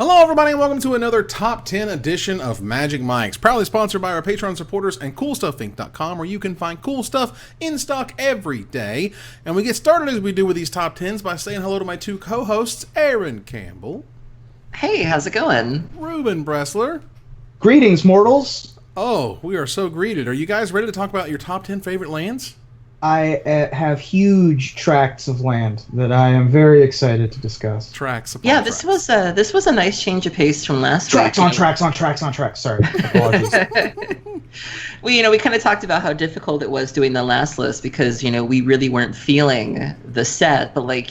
Hello, everybody, and welcome to another Top 10 edition of Magic Mics, proudly sponsored by our Patreon supporters and CoolStuffInc.com, where you can find cool stuff in stock every day. And we get started, as we do with these Top 10s, by saying hello to my two co-hosts, Aaron Campbell. Hey, how's it going? Ruben Bressler. Greetings, mortals. Oh, we are so greeted. Are you guys ready to talk about your top 10 favorite lands? I have huge tracts of land that I am very excited to discuss. Tracks upon Yeah, tracks. this was a nice change of pace from last Tracks week. on tracks on tracks on tracks. Sorry, apologies. We kind of talked about how difficult it was doing the last list because, we really weren't feeling the set. But, I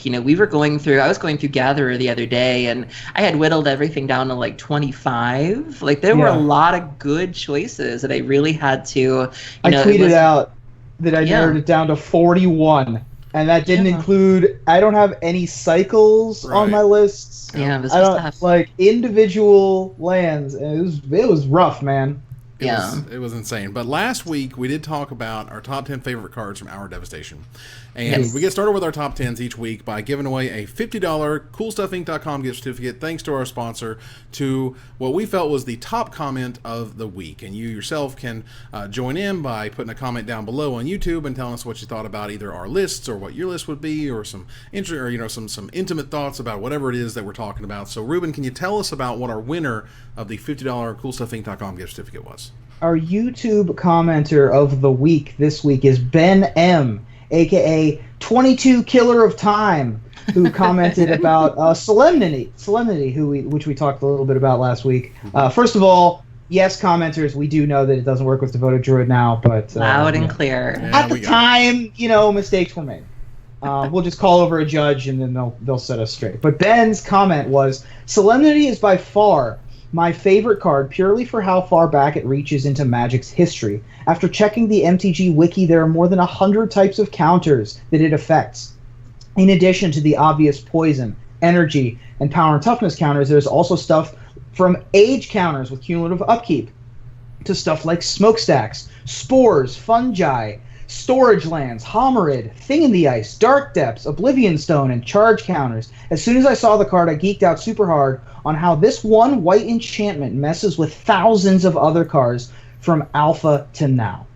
was going through Gatherer the other day, and I had whittled everything down to, 25. There were a lot of good choices that I really had to, I tweeted out that I narrowed it down to 41. And that didn't include, I don't have any cycles on my lists. Yeah, this I was don't, tough. Individual lands. It was rough, man. It was insane. But last week, we did talk about our top 10 favorite cards from Our Devastation. And we get started with our top 10s each week by giving away a $50 CoolStuffInc.com gift certificate, thanks to our sponsor, to what we felt was the top comment of the week. And you yourself can join in by putting a comment down below on YouTube and telling us what you thought about either our lists or what your list would be, or some some intimate thoughts about whatever it is that we're talking about. So, Ruben, can you tell us about what our winner of the $50 CoolStuffInc.com gift certificate was? Our YouTube commenter of the week this week is Ben M, a.k.a. 22 Killer of Time, who commented about Solemnity, which we talked a little bit about last week. First of all, yes, commenters, we do know that it doesn't work with Devoted Druid now, but... Loud and clear. At the time, mistakes were made. We'll just call over a judge, and then they'll set us straight. But Ben's comment was, Solemnity is by far my favorite card, purely for how far back it reaches into Magic's history. After checking the MTG wiki, there are more than 100 types of counters that it affects. In addition to the obvious poison, energy, and power and toughness counters, there's also stuff from age counters with cumulative upkeep to stuff like smokestacks, spores, fungi, storage lands, Homerid, Thing in the Ice, Dark Depths, Oblivion Stone, and charge counters. As soon as I saw the card, I geeked out super hard on how this one white enchantment messes with thousands of other cards from alpha to now.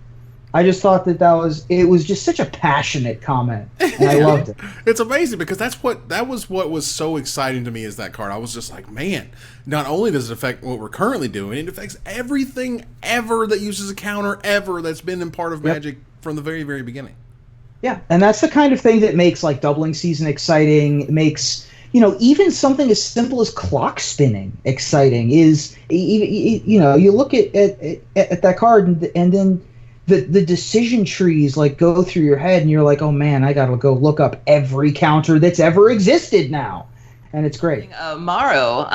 I just thought that it was just such a passionate comment, and I loved it. It's amazing because that was what was so exciting to me, is that card. I was just like, man, not only does it affect what we're currently doing, it affects everything ever that uses a counter ever that's been in part of Magic from the very, very beginning. Yeah, and that's the kind of thing that makes doubling season exciting. It makes even something as simple as clock spinning exciting. Is you look at that card and then the decision trees go through your head, and you're like, oh man, I gotta go look up every counter that's ever existed now. And it's great. Morrow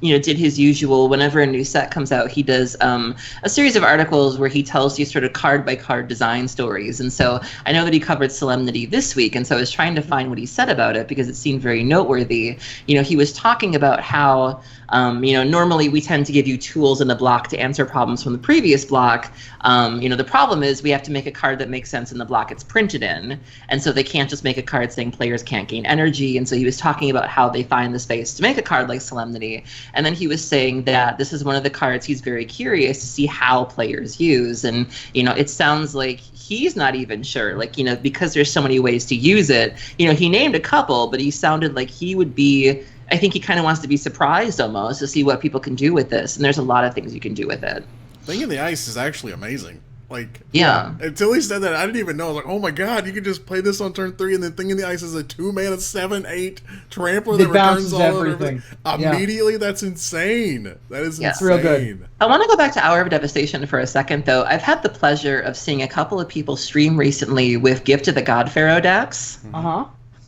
did his usual. Whenever a new set comes out, he does a series of articles where he tells you sort of card by card design stories. And so I know that he covered Solemnity this week, and so I was trying to find what he said about it because it seemed very noteworthy. He was talking about how normally we tend to give you tools in the block to answer problems from the previous block. The problem is we have to make a card that makes sense in the block it's printed in, and so they can't just make a card saying players can't gain energy. And so he was talking about how they find the space to make a card like Solemnity, and then he was saying that this is one of the cards he's very curious to see how players use. And it sounds like he's not even sure, because there's so many ways to use it. He named a couple, but he sounded like he would be, I think he kind of wants to be surprised almost to see what people can do with this, and there's a lot of things you can do with it. Thing in the Ice is actually amazing. Until he said that, I didn't even know. I was like, oh my god, you can just play this on turn 3, and then Thing in the Ice is a 2-mana 7/8 trampler that returns all everything. Immediately, that's insane. That is insane. It's real good. I want to go back to Hour of Devastation for a second, though. I've had the pleasure of seeing a couple of people stream recently with Gift of the God Pharaoh decks. Uh-huh.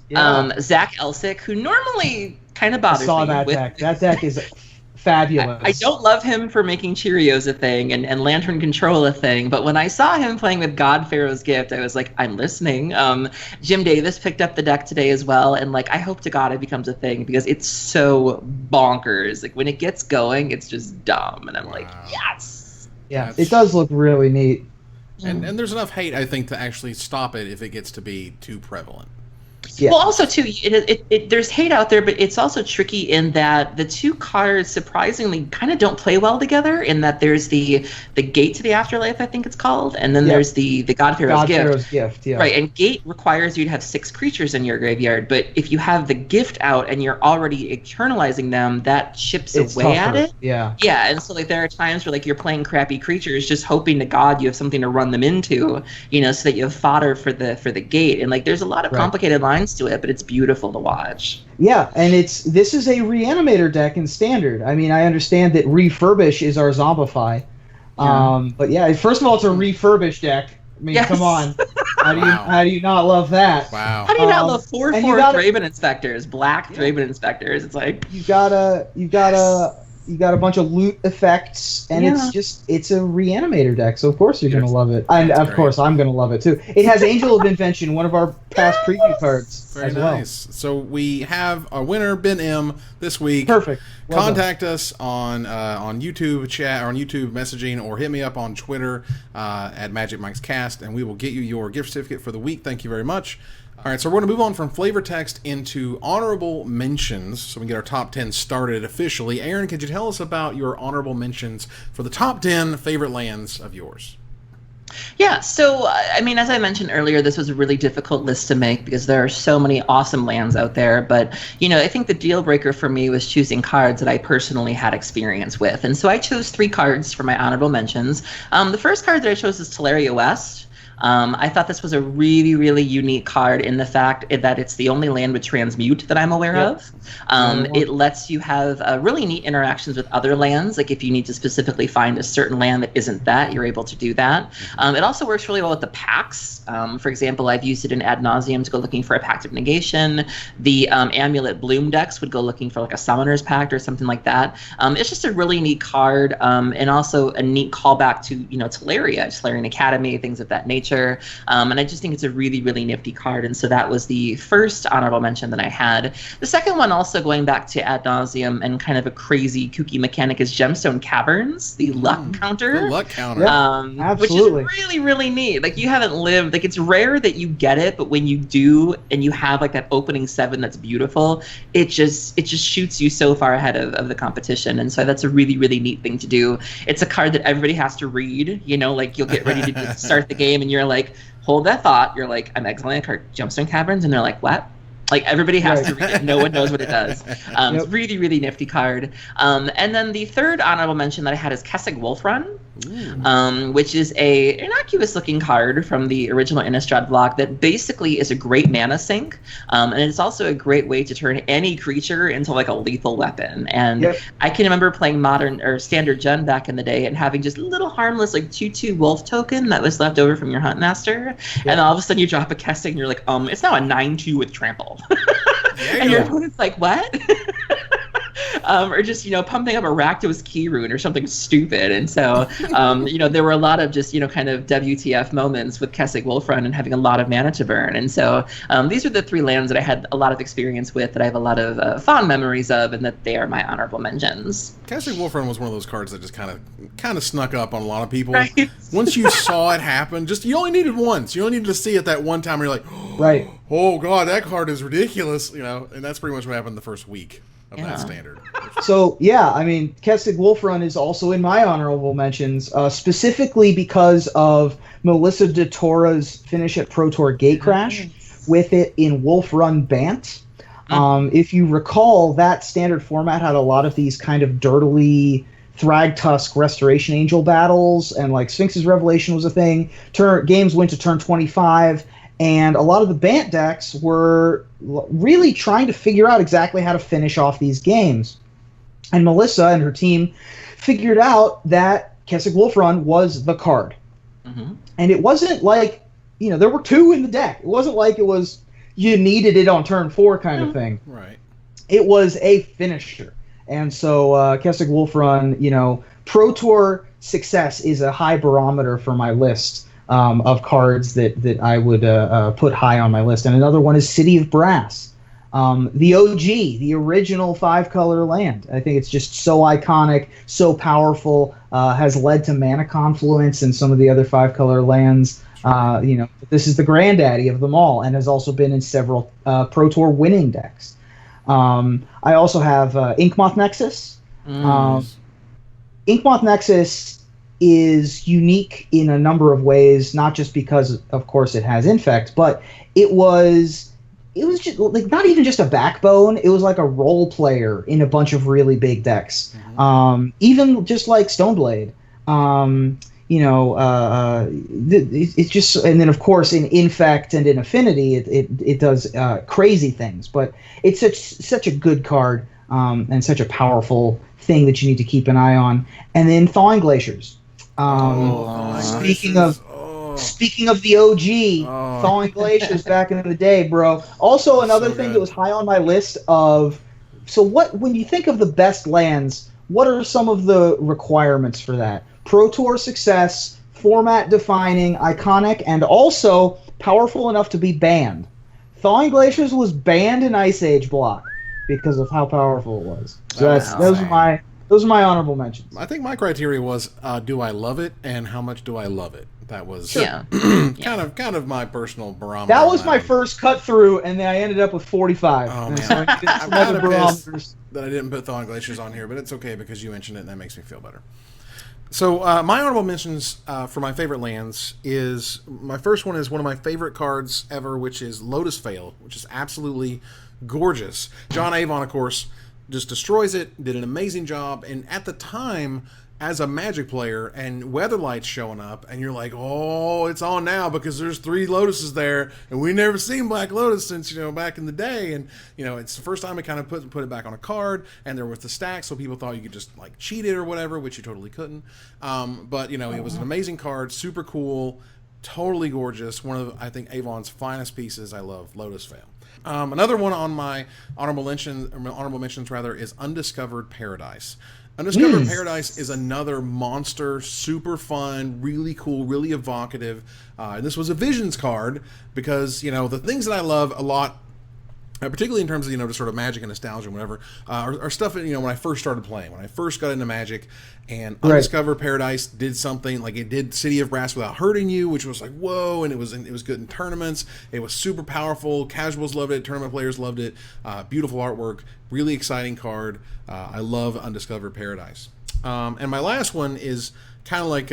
Yeah. Zach Elsick, who normally kind of bothers me. I saw that deck. That deck is fabulous. I don't love him for making Cheerios a thing and Lantern Control a thing, but when I saw him playing with God Pharaoh's Gift, I was like, I'm listening. Jim Davis picked up the deck today as well, and I hope to God it becomes a thing because it's so bonkers. When it gets going, it's just dumb, and I'm like, yes. Yeah, it does look really neat. And there's enough hate, I think, to actually stop it if it gets to be too prevalent. Yeah. Well, also too, there's hate out there, but it's also tricky in that the two cards surprisingly kind of don't play well together. In that there's the Gate to the Afterlife, I think it's called, and then there's the God-Pharaoh's Gift. Yeah. Right, and Gate requires you to have 6 creatures in your graveyard, but if you have the Gift out and you're already eternalizing them, that chips away at it. Yeah. Yeah, and so like there are times where like you're playing crappy creatures, just hoping to God you have something to run them into, so that you have fodder for the Gate, and like there's a lot of complicated lines to it, but it's beautiful to watch. Yeah, and this is a Reanimator deck in Standard. I mean, I understand that Refurbish is our Zombify. But yeah, first of all, it's a refurbish deck. I mean, come on. How do you not love that? Wow. How do you not love 4/4 Thraben Inspectors, black Thraben Inspectors? It's like you got a bunch of loot effects, and it's a Reanimator deck, so of course you're gonna love it. And of course I'm gonna love it too. It has Angel of Invention, one of our past preview cards. Very as nice. Well. So we have our winner, Ben M, this week. Perfect. Well Contact us on YouTube chat or on YouTube messaging, or hit me up on Twitter at Magic Mike's Cast, and we will get you your gift certificate for the week. Thank you very much. All right, so we're going to move on from flavor text into honorable mentions, so we can get our top 10 started officially. Aaron, could you tell us about your honorable mentions for the top 10 favorite lands of yours? Yeah, so, I mean, as I mentioned earlier, this was a really difficult list to make because there are so many awesome lands out there. But, I think the deal breaker for me was choosing cards that I personally had experience with. And so I chose 3 cards for my honorable mentions. The first card that I chose is Teleria West. I thought this was a really, really unique card in the fact that it's the only land with transmute that I'm aware of. It lets you have really neat interactions with other lands. Like if you need to specifically find a certain land that isn't that, you're able to do that. It also works really well with the packs. For example, I've used it in Ad Nauseam to go looking for a Pact of Negation. The Amulet Bloom decks would go looking for like a Summoner's Pact or something like that. It's just a really neat card, and also a neat callback to, Teleria, Tolarian Academy, things of that nature. And I just think it's a really, really nifty card. And so that was the first honorable mention that I had. The second one, also going back to Ad Nauseam and kind of a crazy, kooky mechanic, is Gemstone Caverns, the luck counter. The luck counter. Absolutely. Which is really, really neat. Like, you haven't lived, like, it's rare that you get it, but when you do and you have like that opening 7 that's beautiful, it just shoots you so far ahead of the competition. And so that's a really, really neat thing to do. It's a card that everybody has to read, like you'll get ready to start the game and you're like, hold that thought. You're like, I'm exiling a card, Gemstone Caverns, and they're like, what? Like, everybody has to read it. No one knows what it does. It's a really, really nifty card. And then the third honorable mention that I had is Kessig Wolfrun, which is a innocuous-looking card from the original Innistrad block that basically is a great mana sink. And it's also a great way to turn any creature into, like, a lethal weapon. And I can remember playing Modern or Standard Gen back in the day and having just a little harmless, like, 2/2 wolf token that was left over from your Huntmaster. And all of a sudden you drop a Kessig and you're like, it's now a 9/2 with trample. And your opponent's like, what? Or just, pumping up a Rakdos key rune or something stupid. And so, there were a lot of just, kind of WTF moments with Kessig Wolfrun and having a lot of mana to burn. And so these are the 3 lands that I had a lot of experience with, that I have a lot of fond memories of, and that they are my honorable mentions. Kessig Wolfrun was one of those cards that just kind of snuck up on a lot of people. Right. Once you saw it happen, you only needed once. You only needed to see it that one time where you're like, right. Oh, God, that card is ridiculous, and that's pretty much what happened the first week of that standard. So, I mean, Kessig Wolfrun is also in my honorable mentions, specifically because of Melissa DeTora's finish at Pro Tour Gatecrash with it in Wolfrun Bant. If you recall, that standard format had a lot of these kind of dirtily Thragtusk Restoration Angel battles, and like Sphinx's Revelation was a thing. Games went to turn 25, and a lot of the Bant decks were really trying to figure out exactly how to finish off these games. And Melissa and her team figured out that Kessig Wolfrun was the card. And it wasn't like, there were 2 in the deck. It wasn't like it was you needed it on turn 4 kind of thing. Right. It was a finisher. And so Kessig Wolfrun, Pro Tour success is a high barometer for my list of cards that I would put high on my list. And another one is City of Brass. The OG, the original 5-color land. I think it's just so iconic, so powerful, has led to mana confluence and some of the other 5-color lands. This is the granddaddy of them all, and has also been in several Pro Tour winning decks. I also have Inkmoth Nexus. Inkmoth Nexus is unique in a number of ways, not just because, of course, it has Infect, but it was just like not even just a backbone. It was like a role player in a bunch of really big decks. Even just like Stoneblade. It's just, and then of course in Infect and in Affinity, it does crazy things. But it's such a good card and such a powerful thing that you need to keep an eye on. And then Thawing Glaciers. Speaking of the OG, Thawing Glaciers back in the day, bro. Also, another thing that was high on my list of. So, when you think of the best lands, what are some of the requirements for that? Pro Tour success, format defining, iconic, and also powerful enough to be banned. Thawing Glaciers was banned in Ice Age block because of how powerful it was. So those are my honorable mentions. I think my criteria was, do I love it, and how much do I love it? That was kind of my personal barometer. That was my first cut through, and then I ended up with 45. Oh man, so I'm kind of pissed that I didn't put Thawing Glaciers on here, but it's okay because you mentioned it, and that makes me feel better. So my honorable mentions for my favorite lands is, my first one is one of my favorite cards ever, which is Lotus Veil, which is absolutely gorgeous. John Avon, of course, just destroys it, did an amazing job, and at the time, as a Magic player, and Weatherlight's showing up, and you're like, oh, it's on now because there's 3 Lotuses there, and we never seen Black Lotus since, back in the day, and, it's the first time I kind of put it back on a card, and there was the stack, so people thought you could just, like, cheat it or whatever, which you totally couldn't, but, it was an amazing card, super cool, totally gorgeous, one of, I think, Avon's finest pieces. I love Lotus Veil. Another one on my honorable mentions is Undiscovered Paradise. Undiscovered Paradise is another monster, super fun, really cool, really evocative. And this was a Visions card because, the things that I love a lot, particularly in terms of, just sort of Magic and nostalgia and whatever, are stuff that, when I first started playing, when I first got into Magic, and Undiscovered Paradise did something, like it did City of Brass without hurting you, which was like, whoa, and it was good in tournaments, it was super powerful, casuals loved it, tournament players loved it, beautiful artwork, really exciting card. I love Undiscovered Paradise. And my last one is kind of like,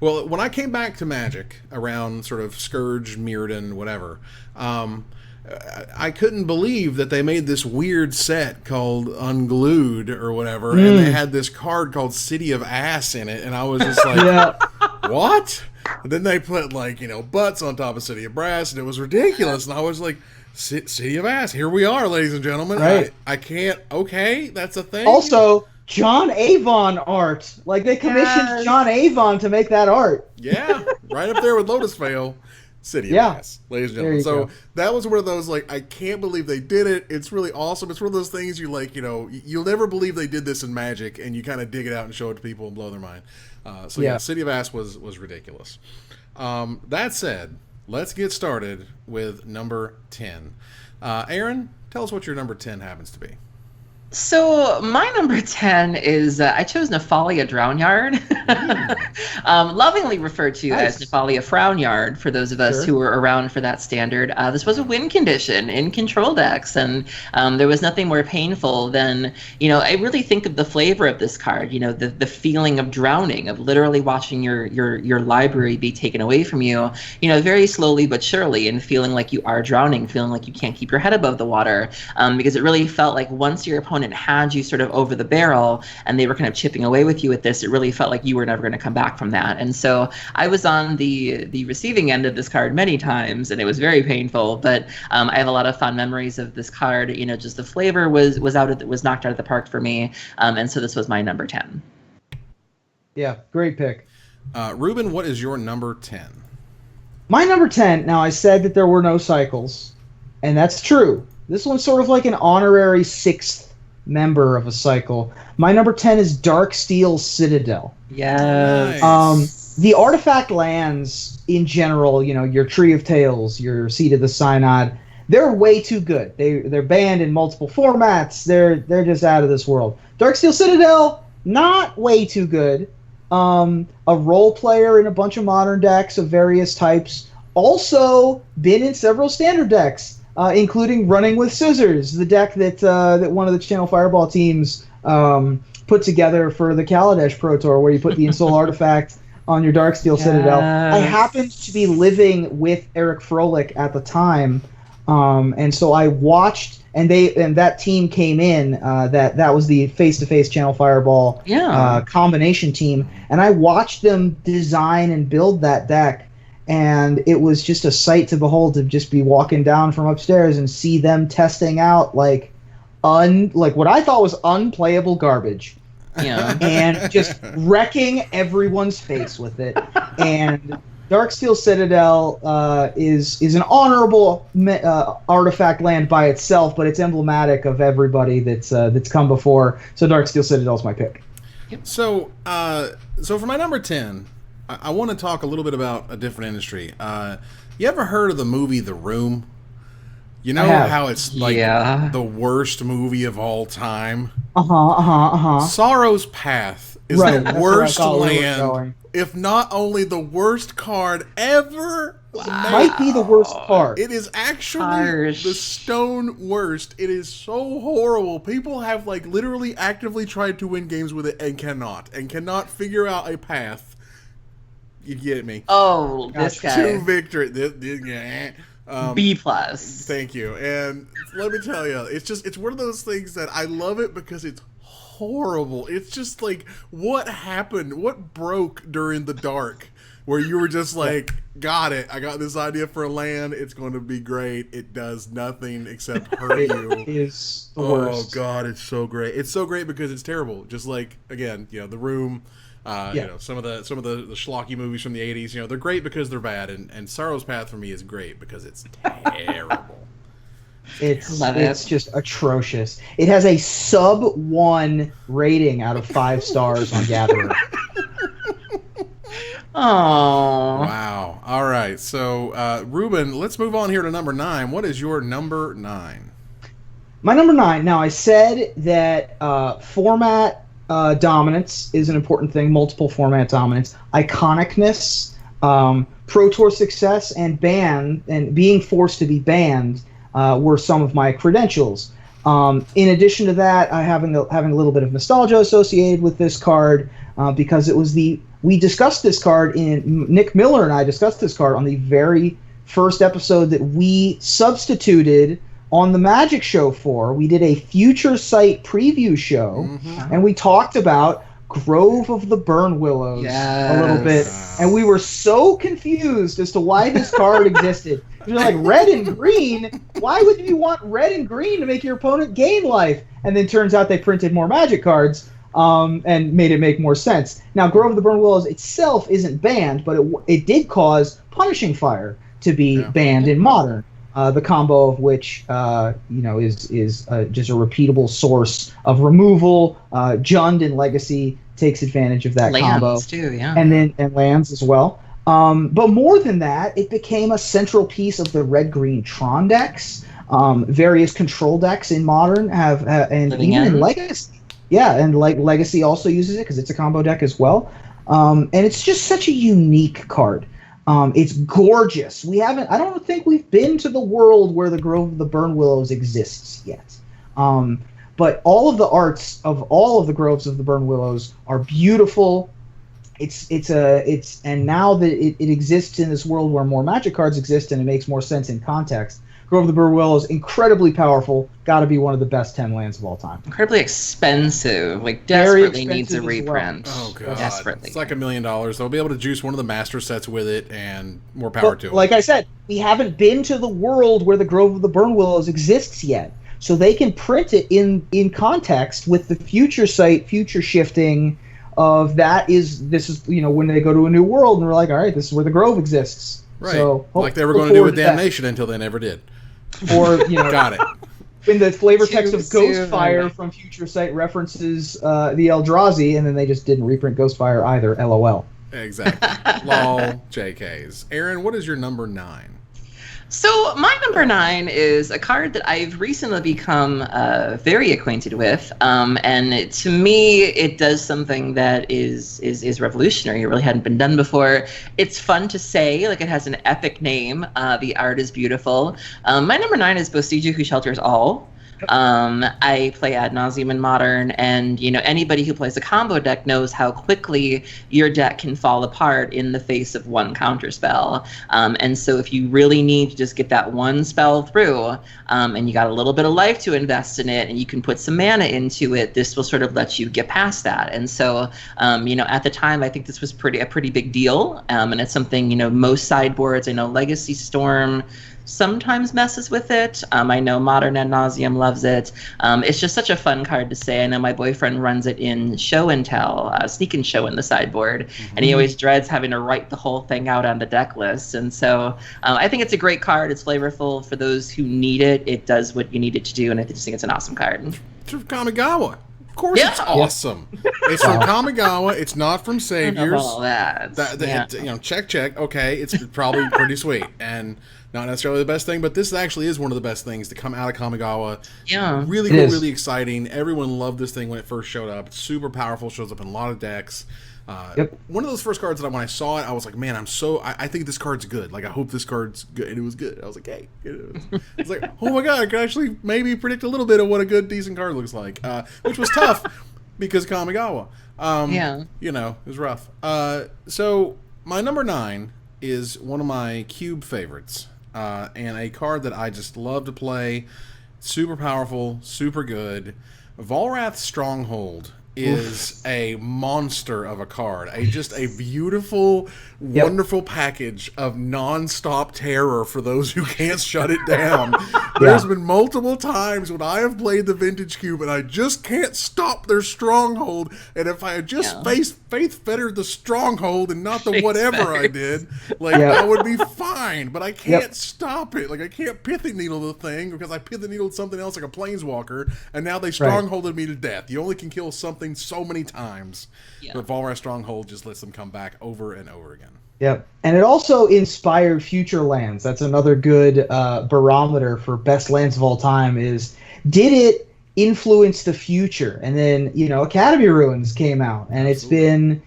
well, when I came back to Magic around sort of Scourge, Mirrodin, whatever, I couldn't believe that they made this weird set called Unglued or whatever, and they had this card called City of Ass in it, and I was just like, what? And then they put, like, butts on top of City of Brass, and it was ridiculous, and I was like, City of Ass, here we are, ladies and gentlemen. Right. I can't, okay, that's a thing. Also, John Avon art. Like, they commissioned John Avon to make that art. Yeah, right up there with Lotus Veil. City of Ass, ladies and gentlemen. So that was one of those, like, I can't believe they did it. It's really awesome. It's one of those things you like, you'll never believe they did this in Magic, and you kind of dig it out and show it to people and blow their mind. City of Ass was ridiculous. That said, let's get started with number 10. Aaron, tell us what your number 10 happens to be. So my number 10 is, I chose Nephalia Drownyard, lovingly referred to as Nephalia Frownyard for those of us who were around for that standard. This was a win condition in control decks, and there was nothing more painful than, I really think of the flavor of this card, the feeling of drowning, of literally watching your library be taken away from you, very slowly but surely, and feeling like you are drowning, feeling like you can't keep your head above the water, because it really felt like once your opponent had you sort of over the barrel and they were kind of chipping away with you with this, it really felt like you were never going to come back from that. And so I was on the receiving end of this card many times, and it was very painful, but I have a lot of fond memories of this card. Just the flavor was knocked out of the park for me, and so this was my number 10. Yeah, great pick. Ruben, what is your number 10? My number 10, now I said that there were no cycles, and that's true. This one's sort of like an honorary 6th member of a cycle. My number 10 is Darksteel Citadel. Yes. Nice. The artifact lands in general, your Tree of Tales, your Seat of the Synod, they're way too good. They're banned in multiple formats. They're just out of this world. Darksteel Citadel, not way too good, a role player in a bunch of modern decks of various types. Also been in several standard decks, including Running with Scissors, the deck that one of the Channel Fireball teams put together for the Kaladesh Pro Tour, where you put the Ensoul Artifact on your Darksteel Citadel. I happened to be living with Eric Froelich at the time, and so I watched, and that team came in. That was the face-to-face Channel Fireball combination team, and I watched them design and build that deck, and it was just a sight to behold to just be walking down from upstairs and see them testing out like what I thought was unplayable garbage. Yeah. And just wrecking everyone's face with it. And Darksteel Citadel is an honorable artifact land by itself, but it's emblematic of everybody that's come before. So Darksteel Citadel's my pick. Yep. So for my number 10, I want to talk a little bit about a different industry. You ever heard of the movie The Room? You know how it's like the worst movie of all time? Sorrow's Path is the worst land, if not only the worst card ever. Might be the worst card. It is actually the stone worst. It is so horrible. People have like literally actively tried to win games with it and cannot figure out a path. You get me? Oh, this guy. To victory. B plus. Thank you. And let me tell you, it's one of those things that I love it because it's horrible. It's just like, what happened? What broke during the dark where you were just like, got it. I got this idea for a land. It's going to be great. It does nothing except hurt you. It is the worst. Oh God, it's so great. It's so great because it's terrible. Just like, again, The Room. Some of the schlocky movies from the 80s, they're great because they're bad, and Sorrow's Path for me is great because it's terrible. It's just atrocious. It has a sub 1 rating out of 5 stars on Gatherer. Oh. Wow. All right. So, Ruben, let's move on here to number 9. What is your number 9? My number 9. Now, I said that format dominance is an important thing. Multiple format dominance, iconicness, Pro Tour success, and being forced to be banned were some of my credentials. In addition to that, having a little bit of nostalgia associated with this card because it was we discussed this card Nick Miller and I discussed this card on the very first episode that we substituted on the Magic Show for. We did a Future Sight preview show, and we talked about Grove of the Burn Willows a little bit, and we were so confused as to why this card existed. You're like, red and green? Why would you want red and green to make your opponent gain life? And then turns out they printed more Magic cards and made it make more sense. Now, Grove of the Burn Willows itself isn't banned, but it did cause Punishing Fire to be banned in Modern. The combo of which, is just a repeatable source of removal. Jund in Legacy takes advantage of that combo. Lands too, yeah. And lands as well. But more than that, it became a central piece of the red-green Tron decks. Various control decks in Modern have, and even in Legacy. Yeah, and Legacy also uses it because it's a combo deck as well. And it's just such a unique card. It's gorgeous. I don't think we've been to the world where the Grove of the Burn Willows exists yet. But all of the arts of all of the Groves of the Burn Willows are beautiful. And now that it exists in this world where more Magic cards exist and it makes more sense in context, Grove of the Burn Willows, incredibly powerful, got to be one of the best 10 lands of all time. Incredibly expensive, desperately needs a reprint. Well. Oh god, desperately. It's like $1 million. They'll be able to juice one of the master sets with it, and more power to it. Like I said, we haven't been to the world where the Grove of the Burn Willows exists yet, so they can print it in context with the future sight, future shifting of this is when they go to a new world and we're like, all right, this is where the Grove exists. Right. So like they were going to do with Damnation until they never did. Or got it. In the flavor text of Ghostfire from Future Sight references the Eldrazi, and then they just didn't reprint Ghostfire either. LOL. Exactly. Lol. JKs. Aaron, what is your number 9? So my number 9 is a card that I've recently become very acquainted with, and to me, it does something that is revolutionary. It really hadn't been done before. It's fun to say, like it has an epic name. The art is beautiful. My number 9 is Bosiju, Who Shelters All. I play ad nauseum in Modern, and anybody who plays a combo deck knows how quickly your deck can fall apart in the face of one counter spell. And so if you really need to just get that one spell through, and you got a little bit of life to invest in it, and you can put some mana into it, this will sort of let you get past that. And so, at the time, I think this was a pretty big deal, and it's something most sideboards. I know Legacy Storm sometimes messes with it. I know Modern ad nauseum loves it. It's just such a fun card to say. I know my boyfriend runs it in Show and Tell, Sneak and Show in the sideboard, and he always dreads having to write the whole thing out on the deck list. And so I think it's a great card. It's flavorful for those who need it. It does what you need it to do, and I just think it's an awesome card. It's from Kamigawa. Of course, it's awesome. It's from Kamigawa. It's not from Saviors. All that. Check. Okay, it's probably pretty sweet and not necessarily the best thing, but this actually is one of the best things to come out of Kamigawa. Yeah, really cool, really exciting. Everyone loved this thing when it first showed up. It's super powerful. Shows up in a lot of decks. One of those first cards that when I saw it, I was like, man, I think this card's good. Like, I hope this card's good. And it was good. I was like, hey. It's like, oh my God, I could actually maybe predict a little bit of what a good, decent card looks like. Which was tough because Kamigawa. It was rough. So my number 9 is one of my cube favorites. And a card that I just love to play. Super powerful, super good. Volrath Stronghold is a monster of a card. Just a beautiful, wonderful package of non-stop terror for those who can't shut it down. There's been multiple times when I have played the Vintage Cube and I just can't stop their Stronghold. And if I had just Faith Fettered the Stronghold and not the whatever I did, I would be fine. But I can't stop it. Like, I can't Pithy Needle the thing because I Pithy Needled something else like a Planeswalker, and now they Strongholded me to death. You only can kill something so many times, but Volrath Stronghold just lets them come back over and over again. Yep, and it also inspired future lands. That's another good barometer for best lands of all time. Did it influence the future? And then Academy Ruins came out, and it's been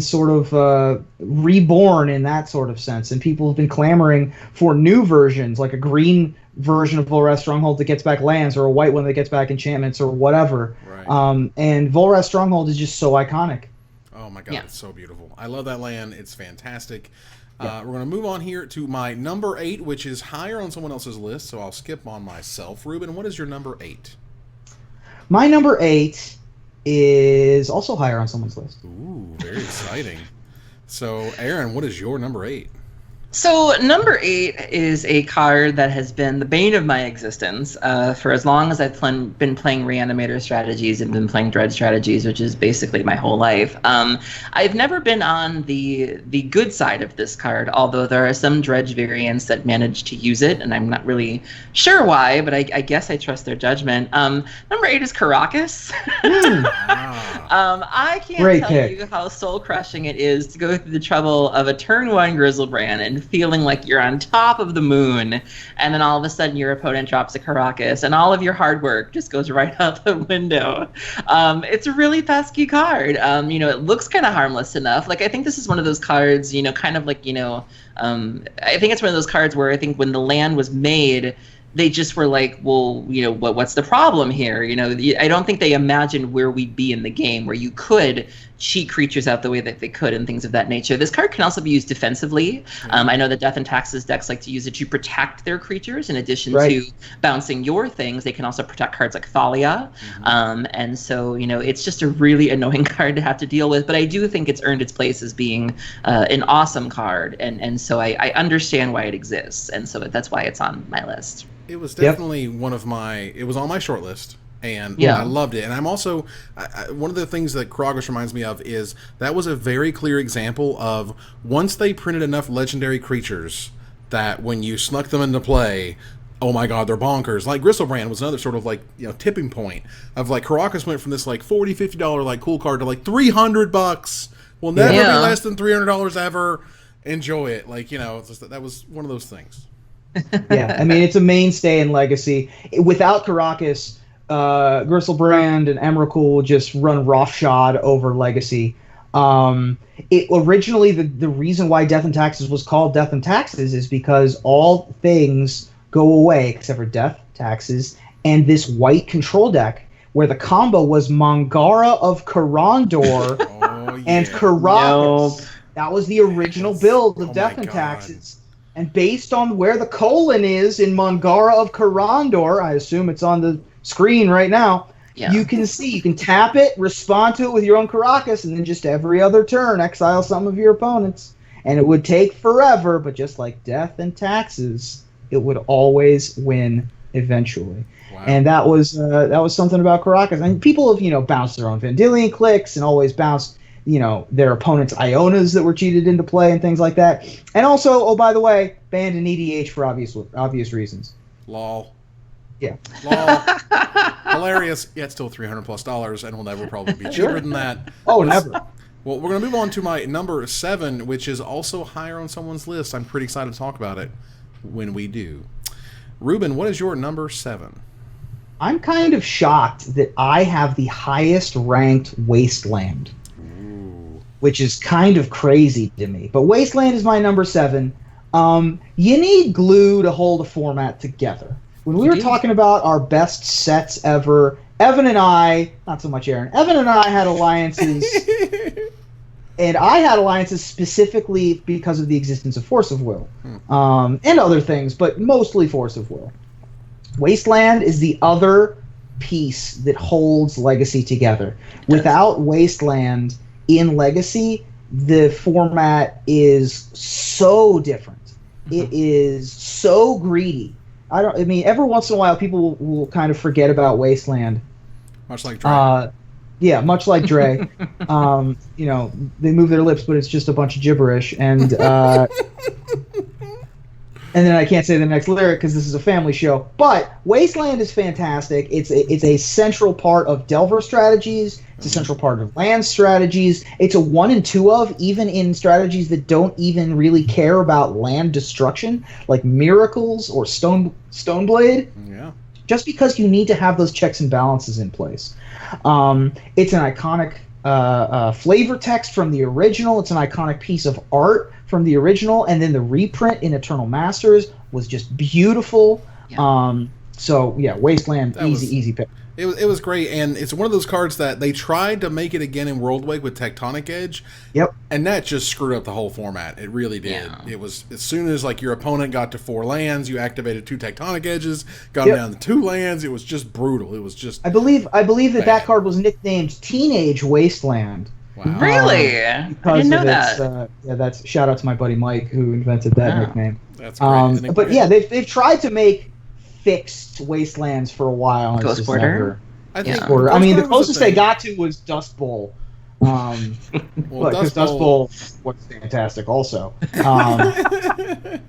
sort of reborn in that sort of sense, and people have been clamoring for new versions, like a green version of Volrath Stronghold that gets back lands, or a white one that gets back enchantments, or whatever. Right. And Volrath Stronghold is just so iconic. Oh my God, it's so beautiful. I love that land. It's fantastic. We're going to move on here to my number 8, which is higher on someone else's list, so I'll skip on myself. Ruben, what is your number 8? My number 8 is also higher on someone's list. Ooh, very exciting. So, Aaron, what is your number 8? So number 8 is a card that has been the bane of my existence for as long as I've been playing Reanimator strategies and been playing Dread strategies, which is basically my whole life. I've never been on the good side of this card, although there are some Dredge variants that manage to use it, and I'm not really sure why, but I guess I trust their judgment. Number 8 is Caracas. I can't tell you how soul-crushing it is to go through the trouble of a turn 1 Grizzlebrand and feeling like you're on top of the moon, and then all of a sudden your opponent drops a Caracas, and all of your hard work just goes right out the window. It's a really pesky card. It looks kind of harmless enough. Like, I think this is one of those cards, kind of like, I think it's one of those cards where I think when the land was made, they just were like, well, what's the problem here? I don't think they imagined where we'd be in the game, where you could cheat creatures out the way that they could and things of that nature. This card can also be used defensively. I know that Death and Taxes decks like to use it to protect their creatures in addition to bouncing your things. They can also protect cards like Thalia. And so, it's just a really annoying card to have to deal with. But I do think it's earned its place as being an awesome card. And so I understand why it exists. And so that's why it's on my list. It was definitely it was on my short list, and I loved it. And I'm also, one of the things that Kragus reminds me of is that was a very clear example of once they printed enough legendary creatures that when you snuck them into play, oh my God, they're bonkers. Like Gristlebrand was another sort of tipping point of Caracas went from this $40, $50 cool card to $300. Will never be less than $300 ever. enjoy it. Like, that was one of those things. Yeah, I mean, it's a mainstay in Legacy. Without Caracas, Griselbrand and Emrakul will just run roughshod over Legacy. It originally, the reason why Death and Taxes was called Death and Taxes is because all things go away except for Death, Taxes, and this white control deck where the combo was Mangara of Karandor and Caracas. Nope. That was the original build of Death and Taxes. And based on where the colon is in Mangara of Karandor, I assume it's on the screen right now, you can see, you can tap it, respond to it with your own Caracas, and then just every other turn exile some of your opponents. And it would take forever, but just like Death and Taxes, it would always win eventually. Wow. And that was something about Caracas. And people have, bounced their own Vendilion clicks and always bounced their opponent's Ionas that were cheated into play and things like that. And also, oh, by the way, banned in EDH for obvious reasons. Lol. Yeah. Lol. Hilarious, yet still $300+ and will never probably be cheaper than that. Oh, never. Well, we're going to move on to my number 7, which is also higher on someone's list. I'm pretty excited to talk about it when we do. Ruben, what is your number 7? I'm kind of shocked that I have the highest ranked Wasteland. Which is kind of crazy to me. But Wasteland is my number 7. You need glue to hold a format together. When we were talking about our best sets ever, Evan and I, not so much Aaron, Evan and I had alliances. And I had alliances specifically because of the existence of Force of Will. And other things, but mostly Force of Will. Wasteland is the other piece that holds Legacy together. Without Wasteland in Legacy, the format is so different. It is so greedy. Every once in a while, people will kind of forget about Wasteland. Much like Dre. Yeah, much like Dre. They move their lips, but it's just a bunch of gibberish. And and then I can't say the next lyric because this is a family show. But Wasteland is fantastic. It's a central part of Delver strategies. It's a central part of land strategies. It's a 1 and 2 of, even in strategies that don't even really care about land destruction, like Miracles or Stoneblade. Yeah. Just because you need to have those checks and balances in place. It's an iconic flavor text from the original. It's an iconic piece of art from the original, and then the reprint in Eternal Masters was just beautiful. Yeah. Wasteland, easy pick. It was great, and it's one of those cards that they tried to make it again in Worldwake with Tectonic Edge. Yep. And that just screwed up the whole format. It really did. Yeah. It was, as soon as your opponent got to 4 lands, you activated 2 Tectonic Edges, got them down to 2 lands. It was just brutal. It was just I believe that card was nicknamed Teenage Wasteland. Wow. Really? I didn't know that. That's shout out to my buddy Mike who invented that nickname. That's great. But yeah, they've tried to make fixed Wastelands for a while. Ghost Border? I mean, the closest they got to was Dust Bowl. Because Dust Bowl was fantastic also.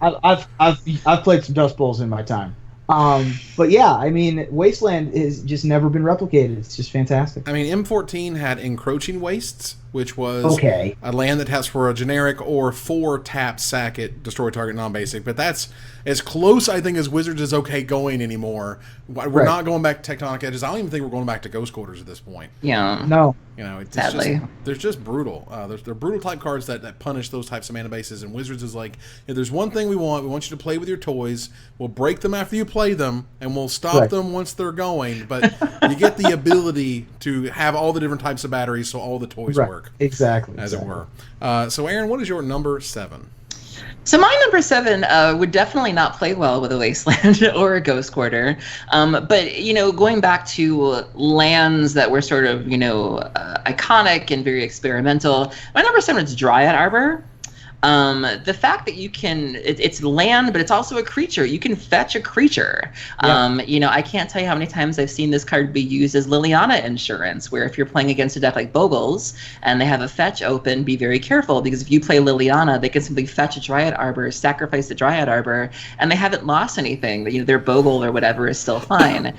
I've played some Dust Bowls in my time. But yeah, I mean, Wasteland has just never been replicated. It's just fantastic. I mean, M14 had Encroaching Wastes, which was a land that has for a generic or 4 tap, sack it, destroy target non-basic. But that's as close, I think, as Wizards is okay going anymore. We're not going back to Tectonic Edges. I don't even think we're going back to Ghost Quarters at this point. Yeah. No. Sadly. They're just brutal. They're brutal type cards that punish those types of mana bases. And Wizards is like, if there's one thing we want you to play with your toys. We'll break them after you play them, and we'll stop them once they're going. But you get the ability to have all the different types of batteries so all the toys work. Exactly. As it were. So, Aaron, what is your number 7? So my number 7 would definitely not play well with a Wasteland or a Ghost Quarter. But, going back to lands that were sort of, iconic and very experimental, my number 7 is Dryad Arbor. The fact that you can, it's land, but it's also a creature. You can fetch a creature. Yeah. I can't tell you how many times I've seen this card be used as Liliana insurance, where if you're playing against a deck like Bogles and they have a fetch open, be very careful, because if you play Liliana, they can simply fetch a Dryad Arbor, sacrifice the Dryad Arbor, and they haven't lost anything. Their Bogle or whatever is still fine.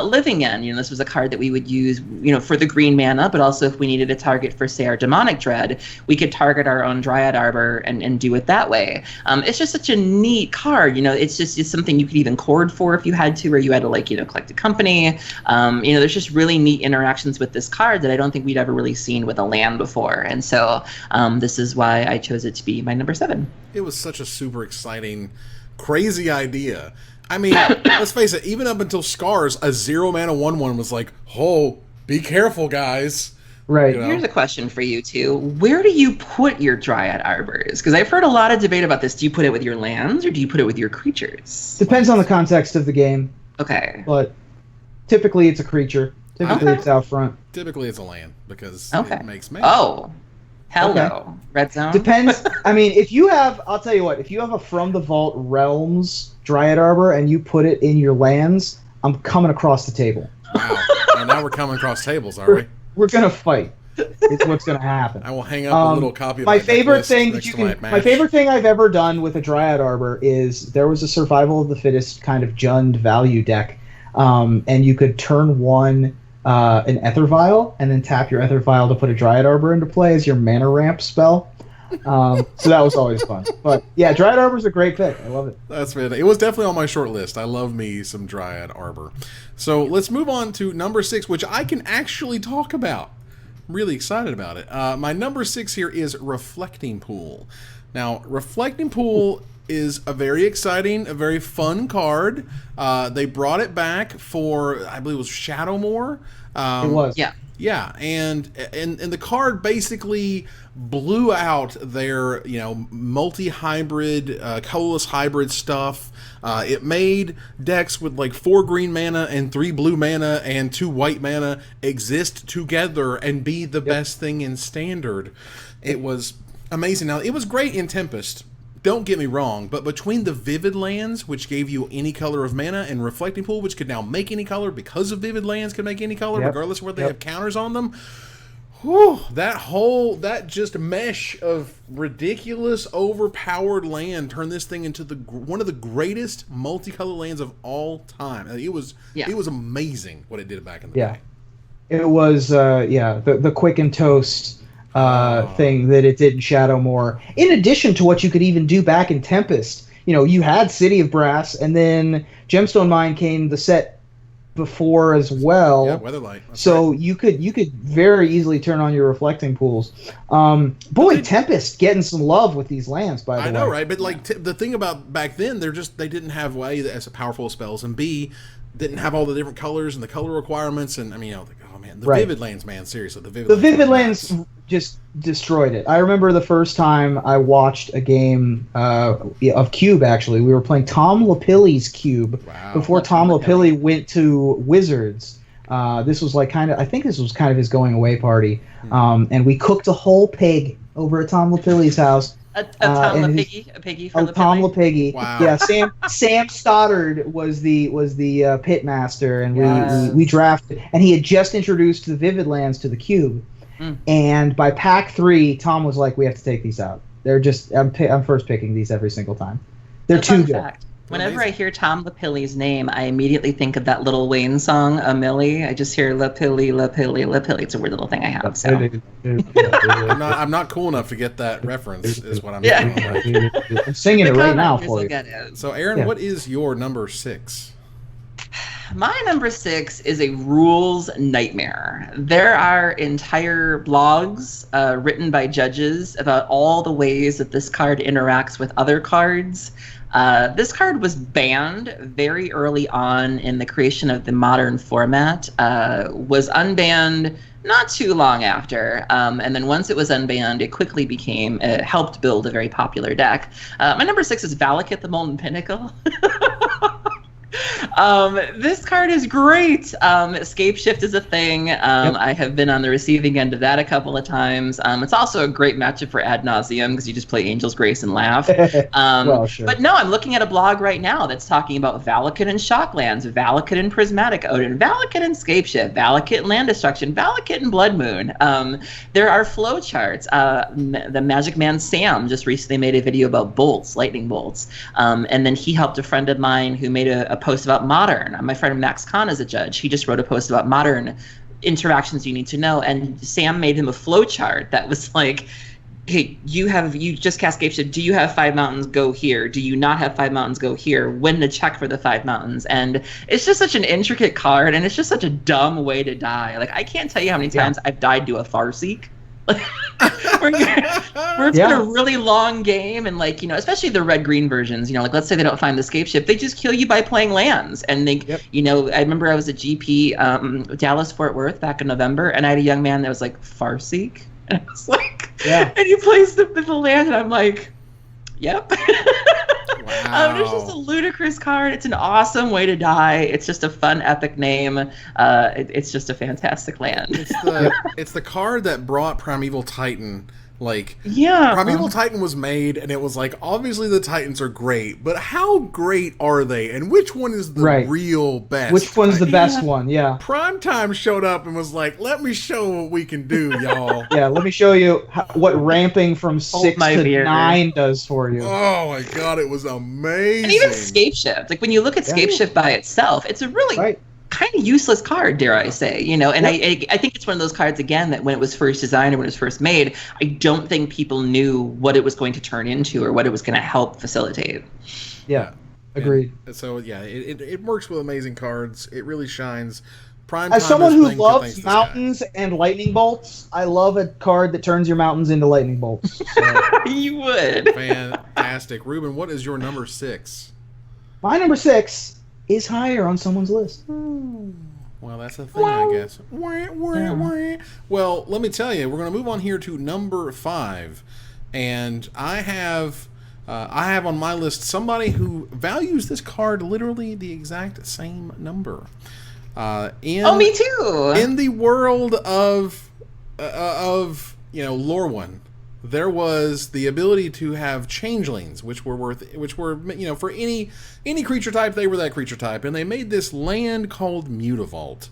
Living End, this was a card that we would use, for the green mana, but also if we needed a target for, say, our Demonic Dread, we could target our own Dryad Arbor and do it that way. It's just such a neat card. It's something you could even chord for if you had to, or you had to collect a company. There's just really neat interactions with this card that I don't think we'd ever really seen with a land before. And so this is why I chose it to be my number 7. It was such a super exciting, crazy idea. I mean, let's face it, even up until Scars, a 0-mana 1/1 was like, oh, be careful, guys. Right. Here's a question for you, too. Where do you put your Dryad Arbors? Because I've heard a lot of debate about this. Do you put it with your lands, or do you put it with your creatures? Depends on the context of the game. Okay. But typically it's a creature. Typically it's out front. Typically it's a land, because it makes mana. Oh. Hello. Okay. Red Zone? Depends. I mean, I'll tell you what, if you have a From the Vault Realms Dryad Arbor and you put it in your lands, I'm coming across the table. Wow. And now we're coming across tables, are we? We're going to fight. It's what's going to happen. I will hang up a little copy of my favorite thing my favorite thing I've ever done with a Dryad Arbor is there was a Survival of the Fittest kind of Jund value deck, and you could turn one an Ether Vial and then tap your Ether Vial to put a Dryad Arbor into play as your mana ramp spell. So that was always fun. But yeah, Dryad Arbor's a great pick. I love it. That's fantastic. It was definitely on my short list. I love me some Dryad Arbor. So let's move on to number 6, which I can actually talk about. I'm really excited about it. My number 6 here is Reflecting Pool. Now, Reflecting Pool is a very exciting, a very fun card. They brought it back for, I believe it was Shadowmoor. It was. Yeah. Yeah, and the card basically blew out their multi-hybrid, colorless hybrid stuff. It made decks with like 4 green mana and 3 blue mana and 2 white mana exist together and be the best thing in Standard. It was amazing. Now, it was great in Tempest. Don't get me wrong, but between the Vivid Lands, which gave you any color of mana, and Reflecting Pool, which could now make any color because of Vivid Lands could make any color, regardless of whether they have counters on them, whew, that just mesh of ridiculous, overpowered land turned this thing into one of the greatest multicolor lands of all time. It was amazing what it did back in the day. It was the quick and toast thing that it did in Shadowmoor. In addition to what you could even do back in Tempest, you had City of Brass, and then Gemstone Mine came the set before as well. Yeah, Weatherlight. So right. you could very easily turn on your Reflecting Pools. Tempest getting some love with these lands, by the way. I know, right? But the thing about back then, they didn't have A, as powerful spells, and B, didn't have all the different colors and the color requirements, and the Vivid Lands, man, seriously, the Vivid Lands just destroyed it. I remember the first time I watched a game of Cube. Actually, we were playing Tom Lapilli's Cube before Tom Lapilli went to Wizards. This was kind of his going away party, and we cooked a whole pig over at Tom Lapilli's house. A piggy for Tom Lapiggy. Wow. Yeah, Sam Stoddard was the pit master, and we drafted, and he had just introduced the Vivid Lands to the Cube, and by pack 3, Tom was like, "We have to take these out. They're just I'm first picking these every single time. They're too good." Fact. Whenever I hear Tom Lapilli's name, I immediately think of that Lil Wayne song, "A Millie." I just hear Lapilli, Lapilli, Lapilli. It's a weird little thing I have. So. I'm not cool enough to get that reference. Is what I'm doing. I'm singing it right now for you. So, Aaron, what is your number 6? My number 6 is a rules nightmare. There are entire blogs written by judges about all the ways that this card interacts with other cards. This card was banned very early on in the creation of the modern format, was unbanned not too long after, and then once it was unbanned, it quickly helped build a very popular deck. My number 6 is Valakut the Molten Pinnacle. This card is great. Escape Shift is a thing. I have been on the receiving end of that a couple of times. It's also a great matchup for Ad Nauseam because you just play Angel's Grace and laugh. Well, sure. But no, I'm looking at a blog right now that's talking about Valakut and Shocklands, Valakut and Prismatic Odin, Valakut and Escape Shift, Valakut and Land Destruction, Valakut and Blood Moon. There are flowcharts. The Magic Man Sam just recently made a video about bolts, lightning bolts. And then he helped a friend of mine who made a post about Modern. My friend Max Kahn is a judge. He just wrote a post about Modern interactions you need to know, and Sam made him a flowchart that was like hey, you just cast Scapeship. Do you have 5 mountains? Go here. Do you not have 5 mountains? Go here. When to check for the 5 mountains. And it's just such an intricate card, and it's just such a dumb way to die. Like, I can't tell you how many times I've died to a Farseek. where it's been a really long game, and like, especially the red-green versions, like, let's say they don't find the Scapeship, they just kill you by playing lands. And they, I remember I was at GP Dallas-Fort Worth back in November, and I had a young man that was like, Farseek? And I was like, and he plays the land, and I'm like, yep. Wow. It's just a ludicrous card. It's an awesome way to die. It's just a fun, epic name. It's just a fantastic land. It's the card that brought Primeval Titan. Like, Primeval Titan was made, and it was like, obviously the Titans are great, but how great are they? And which one is the real best? Which one's the best one? Yeah. Primetime showed up and was like, let me show what we can do, y'all. Let me show you what ramping from 6 to 9 does for you. Oh my god, it was amazing. And even Scapeshift. Like, when you look at Scapeshift by itself, it's a really kind of useless card, dare I say, and I think it's one of those cards, again, that when it was first designed or when it was first made, I don't think people knew what it was going to turn into or what it was going to help facilitate. Yeah, agreed. And so, it works with amazing cards. It really shines. As someone who loves mountains and lightning bolts, I love a card that turns your mountains into lightning bolts. So. You would. Fantastic. Ruben, what is your number 6? My number 6 is higher on someone's list. Well, that's the thing, I guess. Well, let me tell you, we're going to move on here to number 5, and I have on my list somebody who values this card literally the exact same number. Me too. In the world of Lorwyn, there was the ability to have changelings, which were for any creature type, they were that creature type, and they made this land called Mutavault,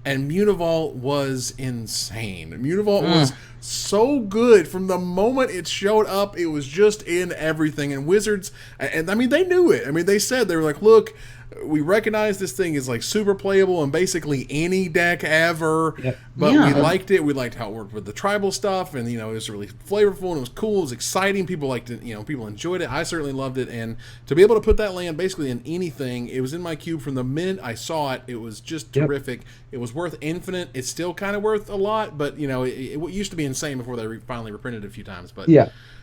and Mutavault was insane. Mutavault was so good from the moment it showed up. It was just in everything, and Wizards, and I mean, they knew it. I mean, they said, they were like, look, we recognize this thing is like super playable in basically any deck ever, but we liked it. We liked how it worked with the tribal stuff, and it was really flavorful, and it was cool, it was exciting. People liked it, people enjoyed it. I certainly loved it, and to be able to put that land basically in anything, it was in my cube from the minute I saw it. It was just terrific. It was worth infinite. It's still kind of worth a lot, but it used to be insane before they finally reprinted it a few times. But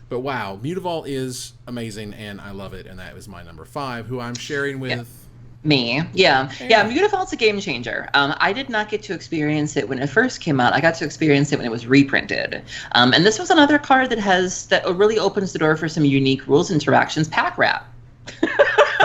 but wow, Mutavault is amazing, and I love it, and that was my number 5, who I'm sharing with. Me. Yeah. Mutavault's a game changer. I did not get to experience it when it first came out. I got to experience it when it was reprinted. And this was another card that really opens the door for some unique rules interactions. Pack Rat.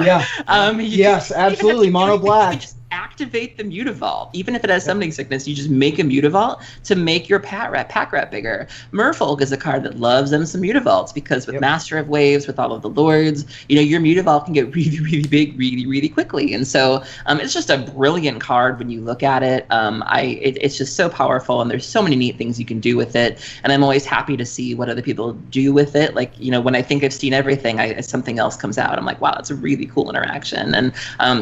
Yes, absolutely. Mono black. Activate the Mutavault. Even if it has summoning sickness, you just make a Mutavault to make your pack rat bigger. Merfolk is a card that loves them some Mutavaults, because with Master of Waves, with all of the lords, your Mutavault can get really, really big really, really quickly. And so it's just a brilliant card when you look at it. It's just so powerful, and there's so many neat things you can do with it. And I'm always happy to see what other people do with it. Like, when I think I've seen everything, something else comes out. I'm like, wow, that's a really cool interaction. And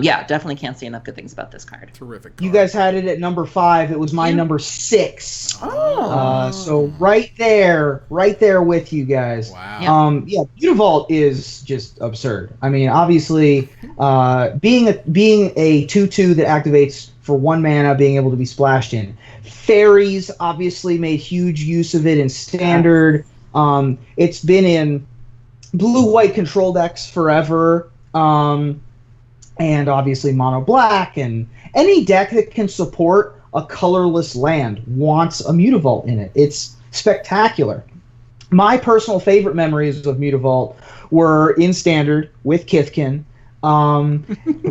definitely can't say enough good things about this card. Terrific card. You guys had it at number 5. It was my number 6. So right there with you guys. Wow. Mutavault is just absurd. I mean, obviously, being a 2/2 that activates for 1 mana, being able to be splashed in. Fairies obviously made huge use of it in Standard. It's been in blue-white control decks forever. And obviously mono black, and any deck that can support a colorless land wants a Mutavault in it. It's spectacular. My personal favorite memories of Mutavault were in Standard with Kithkin.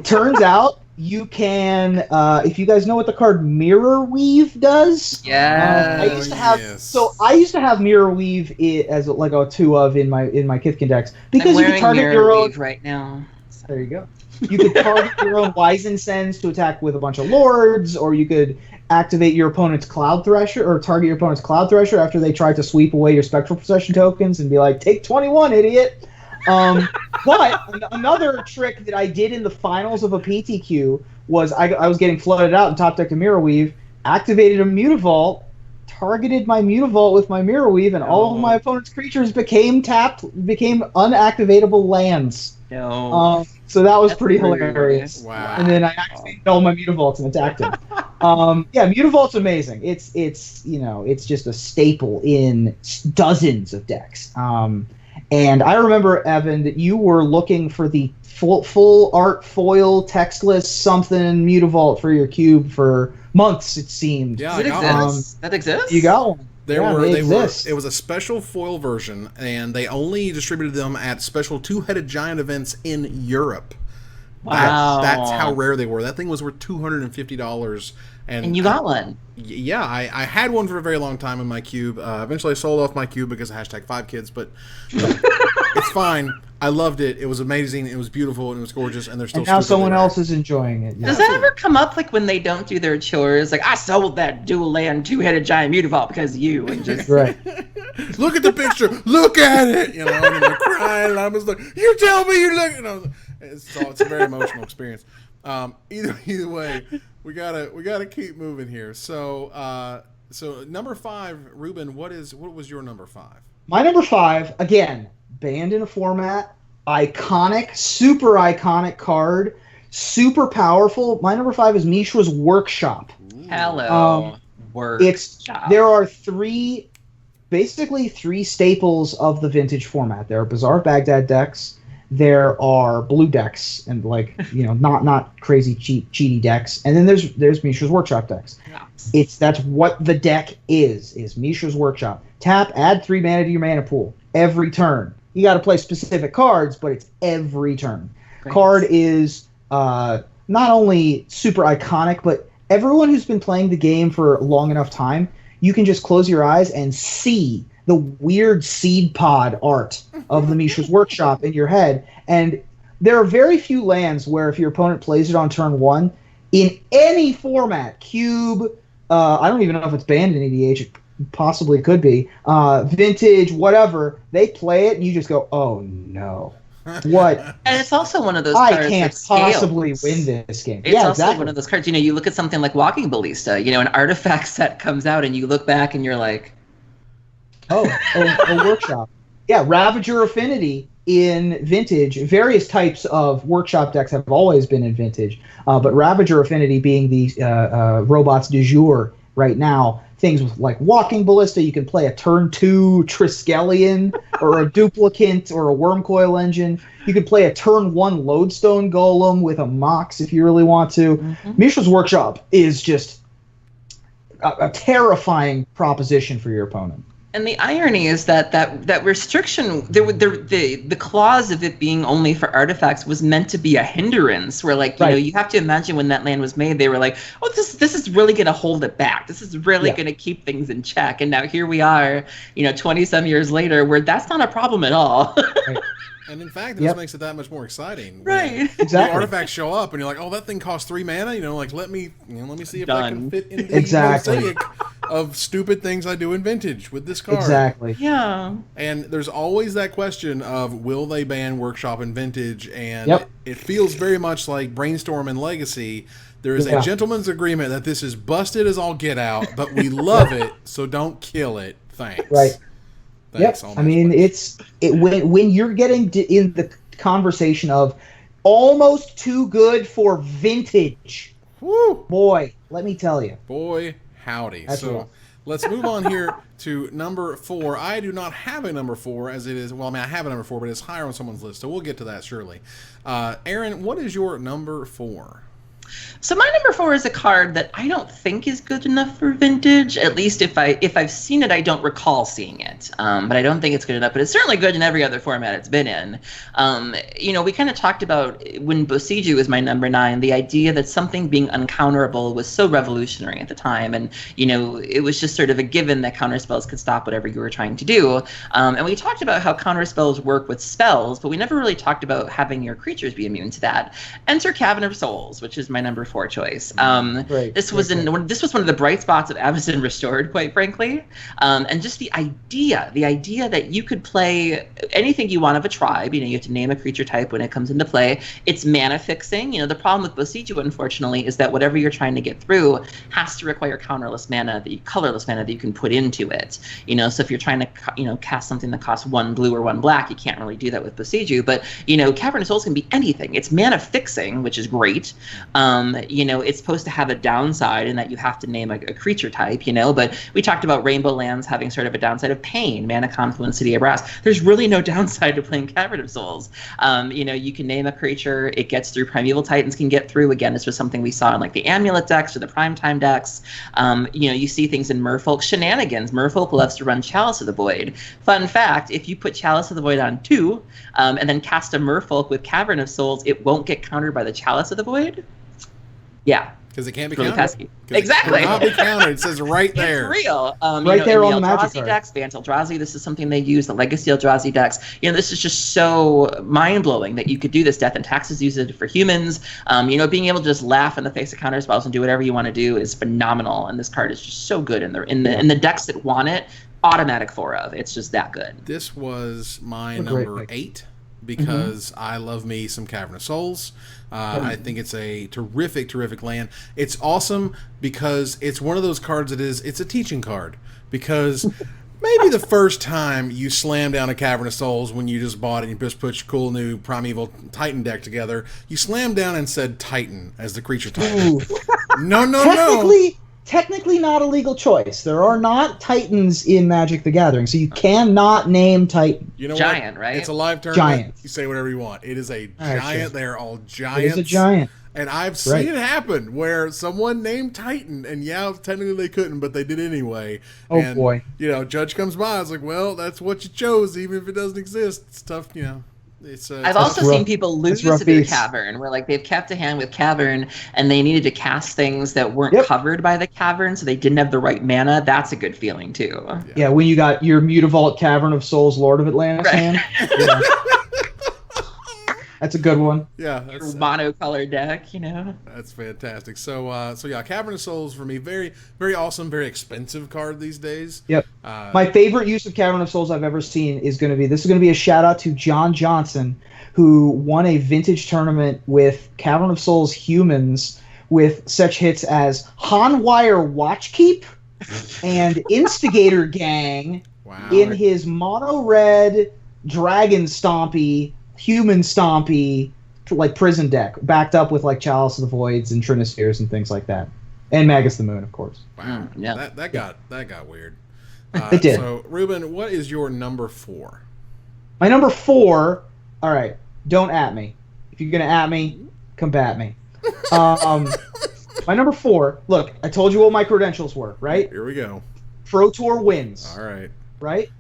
Turns out you can, if you guys know what the card Mirror Weave does. Yeah. I used to have Mirror Weave as like a 2 of in my Kithkin decks, because you can target your own right now. There you go. You could target your own Wizened Sends to attack with a bunch of lords, or you could activate your opponent's Cloud Thresher, or target your opponent's Cloud Thresher after they try to sweep away your Spectral Procession tokens and be like, take 21, idiot. But another trick that I did in the finals of a PTQ was I was getting flooded out in top deck to Mirror Weave, activated a Mutavault, targeted my Mutavault with my Mirror Weave, and all of my opponent's creatures became unactivatable lands. No. So that was pretty hilarious. Wow. And then I activated all my Mutavaults and attacked him. Yeah, Mutavault's amazing. It's just a staple in dozens of decks. And I remember, Evan, that you were looking for the full art foil textless something Mutavault for your cube for months, it seemed. Yeah, Does it exist? That exists? You got one. They exist. It was a special foil version, and they only distributed them at special two-headed giant events in Europe. Wow. That's how rare they were. That thing was worth $250. And you got one. Yeah, I had one for a very long time in my cube. Eventually I sold off my cube because of #5kids, but it's fine. I loved it. It was amazing. It was beautiful, and it was gorgeous, and they're still. And now someone else is enjoying it. Yeah. Does that ever come up, like when they don't do their chores? Like, I sold that dual land two-headed giant Mutavault because of you, and just right. Look at the picture. Look at it. You know, and they're crying. I was like, "You tell me you look." And I was like, it's a very emotional experience. Either way, we gotta keep moving here. So number 5, Ruben, what was your number 5? My number 5, again, banned in a format, iconic, super iconic card, super powerful. My number 5 is Mishra's Workshop. Hello. Workshop. There are basically three staples of the vintage format. There are Bazaar of Baghdad decks. There are blue decks and not crazy cheaty decks, and then there's Mishra's Workshop decks. Yeah. That's what the deck is Mishra's Workshop. Tap, add 3 mana to your mana pool every turn. You got to play specific cards, but it's every turn. Great. Card is not only super iconic, but everyone who's been playing the game for long enough time, you can just close your eyes and see the weird seed pod art of the Mishra's Workshop in your head. And there are very few lands where if your opponent plays it on turn 1, in any format, cube, I don't even know if it's banned in EDH, it possibly could be, vintage, whatever, they play it and you just go, oh no. What? And it's also one of those cards I can't possibly win this game. It's also one of those cards, you look at something like Walking Ballista, an artifact set comes out and you look back and you're like, a Workshop. Yeah, Ravager Affinity in Vintage. Various types of Workshop decks have always been in Vintage, but Ravager Affinity being the robots du jour right now. Things like Walking Ballista, you can play a turn 2 Triskelion or a Duplicant or a Wormcoil Engine. You can play a turn 1 Lodestone Golem with a Mox if you really want to. Mm-hmm. Mishra's Workshop is just a terrifying proposition for your opponent. And the irony is that restriction, the clause of it being only for artifacts was meant to be a hindrance. Where you have to imagine when that land was made, they were like, oh, this is really going to hold it back. This is really going to keep things in check. And now here we are, 20-some years later, where that's not a problem at all. Right. And in fact, this makes it that much more exciting. Right. Exactly. The artifacts show up, and you're like, "Oh, that thing costs 3 mana." Let me see if I can fit in the mosaic of stupid things I do in Vintage with this card. Exactly. Yeah. And there's always that question of will they ban Workshop in Vintage? And it feels very much like Brainstorm and Legacy. There is a gentleman's agreement that this is busted as all get out, but we love it, so don't kill it. Thanks. Right. Yep. I mean, when you're getting in the conversation of almost too good for Vintage. Woo! Boy, let me tell you. Boy, howdy. That's so let's move on here to number 4. I do not have a number 4 as it is. Well, I have a number 4, but it's higher on someone's list, so we'll get to that surely. Aaron, what is your number 4? So my number 4 is a card that I don't think is good enough for Vintage. At least if I've seen it, I don't recall seeing it. But I don't think it's good enough. But it's certainly good in every other format it's been in. We kind of talked about when Bosiju was my number 9, the idea that something being uncounterable was so revolutionary at the time, and it was just sort of a given that counterspells could stop whatever you were trying to do. And we talked about how counterspells work with spells, but we never really talked about having your creatures be immune to that. Enter Cavern of Souls, which is my number 4 choice. This was one of the bright spots of Avacyn Restored, quite frankly, and just the idea that you could play anything you want of a tribe. You have to name a creature type when it comes into play. It's mana fixing. The problem with Boseiju, unfortunately, is that whatever you're trying to get through has to require colorless mana that you can put into it. So if you're trying to cast something that costs 1 blue or 1 black, you can't really do that with Boseiju. But Cavern of Souls can be anything. It's mana fixing, which is great. It's supposed to have a downside in that you have to name a creature type. But we talked about Rainbow Lands having sort of a downside of pain, mana confluence, City of Brass. There's really no downside to playing Cavern of Souls. You can name a creature, it gets through. Primeval Titans can get through. Again, this was something we saw in like the Amulet decks or the Primetime decks. You see things in Merfolk shenanigans. Merfolk loves to run Chalice of the Void. Fun fact, if you put Chalice of the Void on 2 and then cast a Merfolk with Cavern of Souls, it won't get countered by the Chalice of the Void. Yeah. Because it can't be really countered. Exactly. It cannot be countered. It says right there. It's real. Right there on the Magic card. Decks, Bant Eldrazi, this is something they use. The Legacy Eldrazi decks. This is just so mind-blowing that you could do this. Death and Taxes uses it for humans. Being able to just laugh in the face of counter spells and do whatever you want to do is phenomenal. And this card is just so good in the decks that want it. Automatic 4 of. It's just that good. This was my number 8. Because I love me some Cavern of Souls. I think it's a terrific land. It's awesome because it's one of those cards it's a teaching card. Because maybe the first time you slam down a Cavern of Souls when you just bought it and you just put your cool new Primeval Titan deck together, you slammed down and said Titan as the creature type. No. Technically not a legal choice. There are not Titans in Magic the Gathering, so you cannot name Titan. You know giant, what? Right? It's a live tournament. Giant. You say whatever you want. It is a giant. Sure. They're all giants. It is a giant. And I've seen it happen where someone named Titan, and technically they couldn't, but they did anyway. Oh, boy. Judge comes by. It's like, well, that's what you chose, even if it doesn't exist. It's tough, I've also seen people lose to their Cavern, where they've kept a hand with Cavern and they needed to cast things that weren't covered by the Cavern, so they didn't have the right mana. That's a good feeling too. Yeah, when you got your Mutavault Cavern of Souls Lord of Atlantis hand. Yeah. That's a good one. Yeah, that's monocolored deck, That's fantastic. So Cavern of Souls for me, very, very awesome, very expensive card these days. Yep. My favorite use of Cavern of Souls I've ever seen is going to be a shout out to John Johnson, who won a vintage tournament with Cavern of Souls humans with such hits as Hanwire Watchkeep and Instigator Gang in his mono red Dragon Stompy human stompy prison deck, backed up with Chalice of the Voids and Trinispheres and things like that, and Magus the Moon, of course. Wow, yeah, that got weird. It did. So, Ruben, what is your number 4? My number 4. All right, don't at me. If you're gonna at me, combat me. My number 4. Look, I told you what my credentials were. Right. Here we go. Pro Tour wins. All right. Right.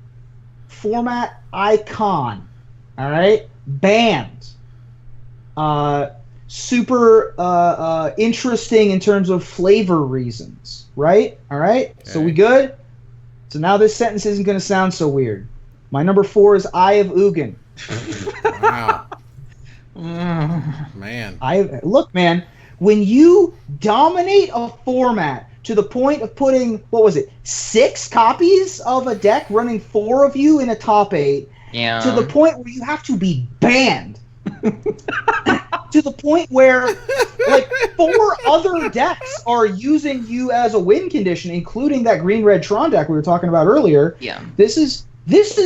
Format icon. All right. Band. Super interesting in terms of flavor reasons, right? All right. Okay. So we good? So now this sentence isn't going to sound so weird. My number 4 is Eye of Ugin. Wow. Man. Look, man, when you dominate a format to the point of putting, 6 copies of a deck, running 4 of you in a top 8, to the point where you have to be banned. To the point where 4 other decks are using you as a win condition, including that green-red Tron deck we were talking about earlier. Yeah. This is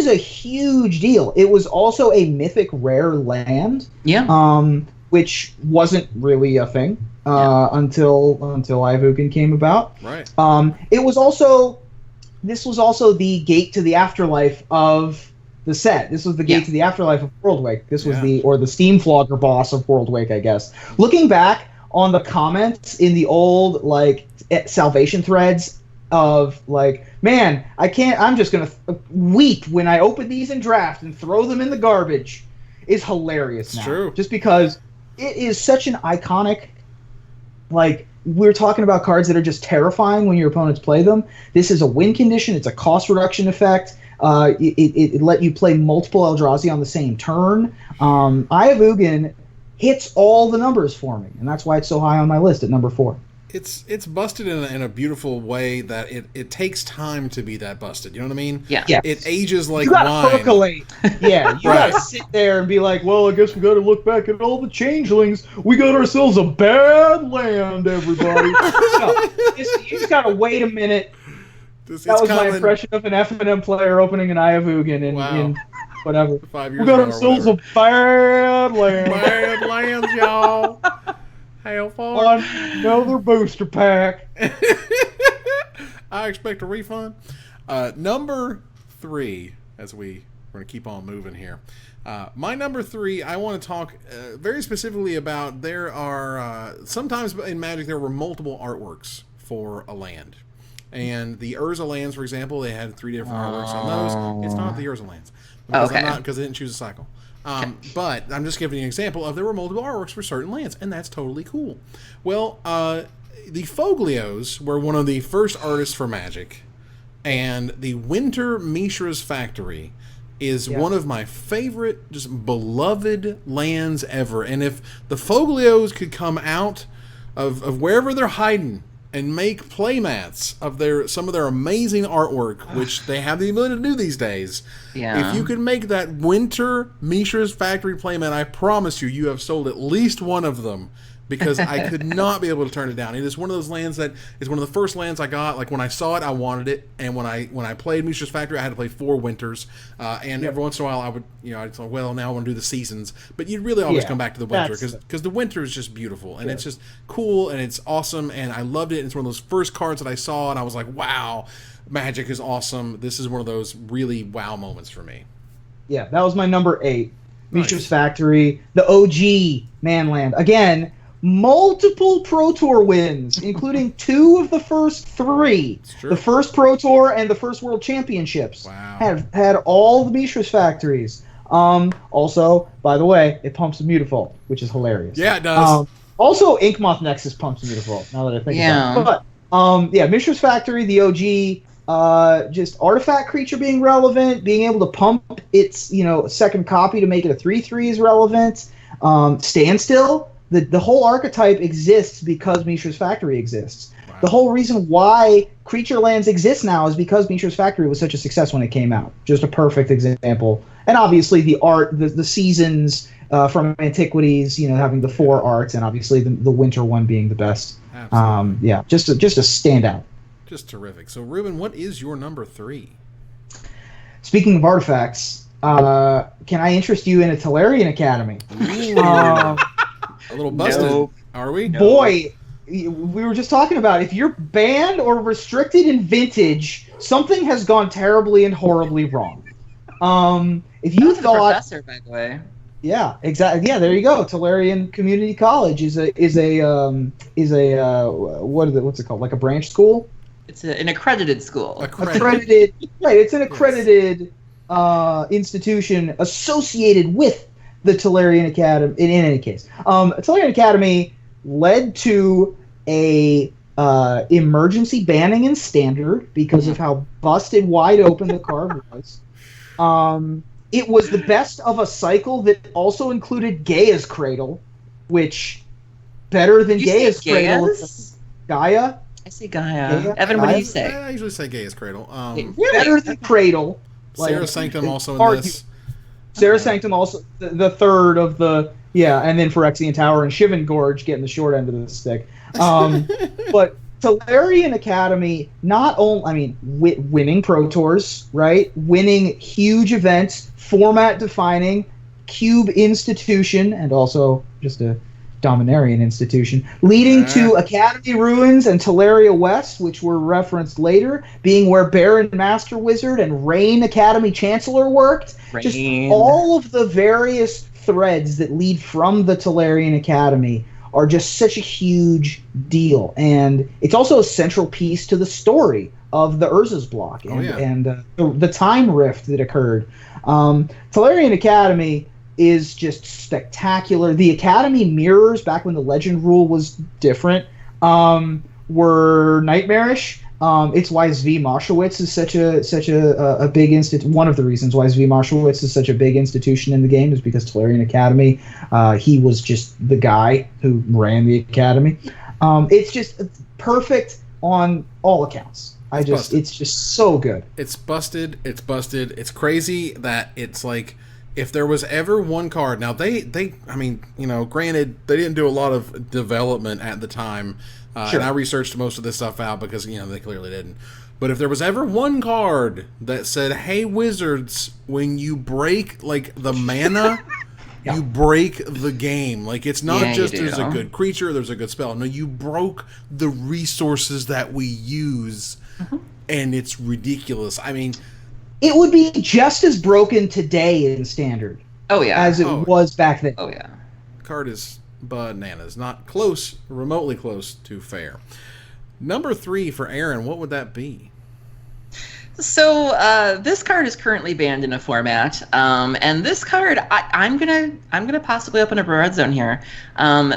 a huge deal. It was also a mythic rare land. Yeah. Which wasn't really a thing until Ivogin came about. Right. This was also the gate to the afterlife of the set. This was the gate to the afterlife of Worldwake. This was the Steamflogger boss of Worldwake, I guess. Looking back on the comments in the old Salvation threads of man, I'm just gonna weep when I open these in draft and throw them in the garbage, is hilarious. It's true. Just because it is such an iconic, we're talking about cards that are just terrifying when your opponents play them. This is a win condition. It's a cost reduction effect. It let you play multiple Eldrazi on the same turn. Eye of Ugin hits all the numbers for me, and that's why it's so high on my list at number 4. It's busted in a beautiful way that it takes time to be that busted. You know what I mean? Yeah. Yes. It ages like you gotta wine. percolate. Yeah, you Right. gotta sit there and be like, well, I guess we gotta look back at all the changelings. We got ourselves a bad land, everybody. No, you just gotta wait a minute. That was my impression of an F&M player opening an Ayavugan in whatever. 5 years We got ago or ourselves whatever. a bad land. Bad lands, y'all. Hell for On another booster pack. I expect a refund. Number 3, as we're going to keep on moving here. My number 3, I want to talk very specifically about. There are sometimes in Magic there were multiple artworks for a land, and the Urza lands, for example, they had 3 different artworks on those. It's not the Urza lands because because they didn't choose a cycle. But I'm just giving you an example of there were multiple artworks for certain lands, and that's totally cool. Well, the Foglios were one of the first artists for Magic, and the Winter Mishra's Factory is one of my favorite, just beloved lands ever. And if the Foglios could come out of wherever they're hiding and make playmats of some of their amazing artwork, which they have the ability to do these days. Yeah. If you could make that Winter Mishra's Factory playmat, I promise you have sold at least one of them, because I could not be able to turn it down. It is one of those lands that is one of the first lands I got. Like when I saw it, I wanted it, and when I played Mishra's Factory, I had to play 4 winters, and every once in a while I would, I'd say, well, now I want to do the seasons, but you'd really always come back to the winter because the winter is just beautiful, and it's just cool, and it's awesome, and I loved it. And it's one of those first cards that I saw, and I was like, wow, Magic is awesome. This is one of those really wow moments for me. Yeah, that was my number 8. Mishra's Nice. Factory, the OG Manland. Again, multiple Pro Tour wins, including 2 of the first 3. true. The first Pro Tour and the first World Championships Wow. had all the Mishra's Factories. Also, by the way, it pumps Beautiful, which is hilarious. Yeah, it does. Also, Inkmoth Nexus pumps Beautiful, now that I think Yeah. about it. But, Mishra's Factory, the OG, just artifact creature being relevant, being able to pump its second copy to make it a 3/3 is relevant. Standstill, the whole archetype exists because Mishra's Factory exists. Wow. The whole reason why creature lands exist now is because Mishra's Factory was such a success when it came out. Just a perfect example. And obviously the art, the seasons from Antiquities, having the 4 arts, and obviously the winter one being the best. Absolutely. Just a standout. Just terrific. So, Ruben, what is your number 3? Speaking of artifacts, can I interest you in a Tolarian Academy? A little busted. Nope. Are we? Boy, we were just talking about if you're banned or restricted in Vintage, something has gone terribly and horribly wrong. If you That's the thought, professor, by the way. yeah, exactly, yeah, there you go. Tolarian Community College is a what's it called? Like a branch school? It's an accredited school. Accredited, right? It's an accredited institution associated with the Tolarian Academy. In any case, Tolarian Academy led to a emergency banning in Standard because of how busted wide open the card was. It was the best of a cycle that also included Gaia's Cradle, which better than You Gaia's say Cradle. Gaia's? Gaia. I say Gaia. Gaia? Evan, what do Gaia? you say? I usually say Gaia's Cradle. Really? Better than Cradle. Sarah Like, Sanctum also in argue- this. Sarah Sanctum also the third of the and then Phyrexian Tower and Shivan Gorge getting the short end of the stick. But Tolarian Academy not only winning Pro Tours, right? Winning huge events, format defining, cube institution, and also just a Dominarian institution, leading to Academy Ruins and Tolaria West, which were referenced later, being where Baron Master Wizard and Rain Academy Chancellor worked. Just Rain. all of the various threads that lead from the Tolarian Academy are just such a huge deal. And it's also a central piece to the story of the Urza's block and the time rift that occurred. Tolarian Academy is just spectacular. The Academy mirrors, back when the Legend rule was different, were nightmarish, It's why Zvi Moshowitz is such a big one of the reasons why Zvi Moshowitz is such a big institution in the game is because Tolarian Academy, he was just the guy who ran the academy. It's perfect on all accounts. It's just so good. It's busted. It's busted. It's crazy that it's like, if there was ever one card, now I mean, granted, they didn't do a lot of development at the time, sure. And I researched most of this stuff out because, they clearly didn't. But if there was ever one card that said, hey, Wizards, when you break, like, the mana, yeah. you break the game. Like, it's not just there's a good creature, there's a good spell. No, you broke the resources that we use, and it's ridiculous. I mean, it would be just as broken today in Standard. Oh, yeah. As it was back then. Oh, yeah. The card is bananas. Not close, remotely close to fair. Number 3 for Aaron, what would that be? So this card is currently banned in a format, and this card, I'm gonna possibly open up a red zone here.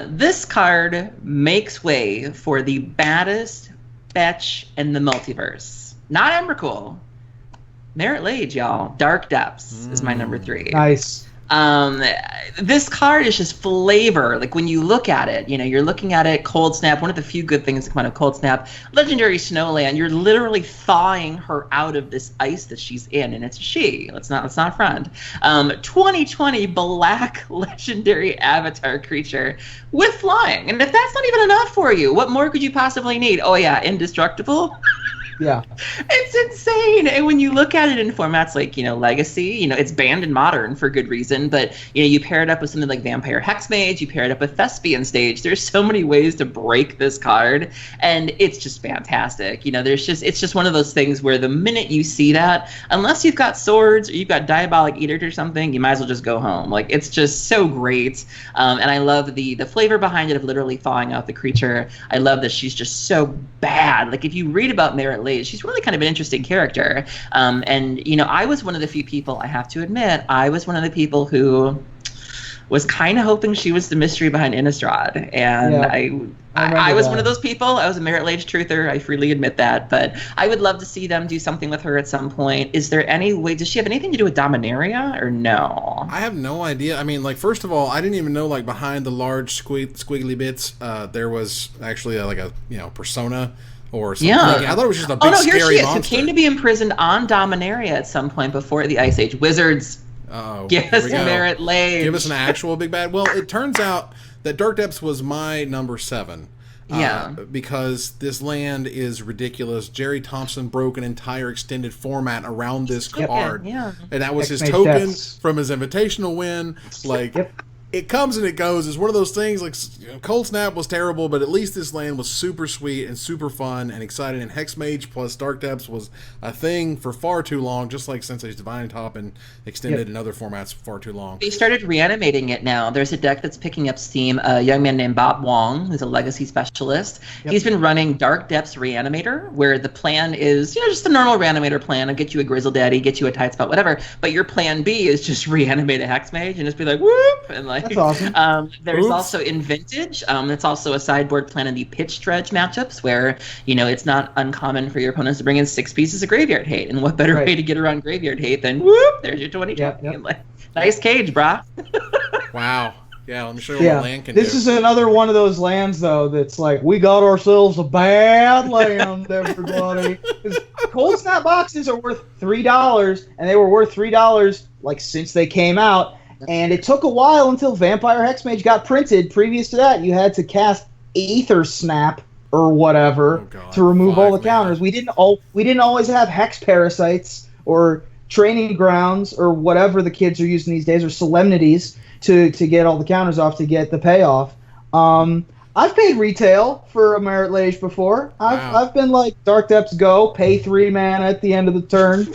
This card makes way for the baddest fetch in the multiverse. Not Emrakul. Merit Lage, y'all. Dark Depths is my number 3. Nice. This card is just flavor. Like, when you look at it, you're looking at it, Cold Snap, one of the few good things that come out of Cold Snap, Legendary Snowland, you're literally thawing her out of this ice that she's in, and it's a she. Let's not front. 2020 black legendary avatar creature with flying. And if that's not even enough for you, what more could you possibly need? Oh yeah, indestructible. Yeah. It's insane. And when you look at it in formats like, Legacy, it's banned in Modern for good reason, but, you pair it up with something like Vampire Hexmage, you pair it up with Thespian Stage. There's so many ways to break this card, and it's just fantastic. It's just one of those things where the minute you see that, unless you've got swords or you've got Diabolic Edict or something, you might as well just go home. Like, it's just so great. And I love the flavor behind it of literally thawing out the creature. I love that she's just so bad. Like, if you read about Merit Lage, she's really kind of an interesting character. And, I was one of the few people, I have to admit, I was one of the people who was kind of hoping she was the mystery behind Innistrad. And yeah, I was one of those people. I was a Merit Lage truther. I freely admit that. But I would love to see them do something with her at some point. Is there any way, does she have anything to do with Dominaria or no? I have no idea. I mean, like, first of all, I didn't even know, like, behind the large squiggly bits, there was actually a persona or something. Yeah. Like, I thought it was just a big scary here she is, monster. Who came to be imprisoned on Dominaria at some point before the Ice Age. Wizards. Uh-oh. Give us Merit Lage. Give us an actual big bad. Well, it turns out that Dark Depths was my number 7. Yeah. Because this land is ridiculous. Jerry Thompson broke an entire extended format around this card. Yeah. And that was his token from his invitational win. Like, it comes and it goes. It's one of those things, like, Cold Snap was terrible, but at least this land was super sweet and super fun and exciting. And Hexmage plus Dark Depths was a thing for far too long, just like Sensei's Divine Top and extended in other formats far too long. They started reanimating it now. There's a deck that's picking up steam. A young man named Bob Wong, who's a legacy specialist. He's been running Dark Depths Reanimator, where the plan is, just the normal Reanimator plan. I'll get you a Grizzle Daddy, get you a Tight Spot, whatever. But your plan B is just reanimate a Hexmage and just be like, whoop, and like. That's awesome. There's also in Vintage. That's also a sideboard plan in the Pitch Dredge matchups where, it's not uncommon for your opponents to bring in 6 pieces of Graveyard Hate. And what better way to get around Graveyard Hate than, whoop, there's your 2020. Like, nice cage, brah. Wow. Yeah, let me show you what land can do. This is another one of those lands, though, that's like, we got ourselves a bad land, everybody. Cold Snap boxes are worth $3, and they were worth $3, like, since they came out. And it took a while until Vampire Hexmage got printed. Previous to that, you had to cast Aether Snap or whatever to remove all the counters. We didn't always have Hex Parasites or Training Grounds or whatever the kids are using these days, or Solemnities to get all the counters off to get the payoff. I've paid retail for a Merit Lage before. I've been like, Dark Depths go, pay 3 mana at the end of the turn,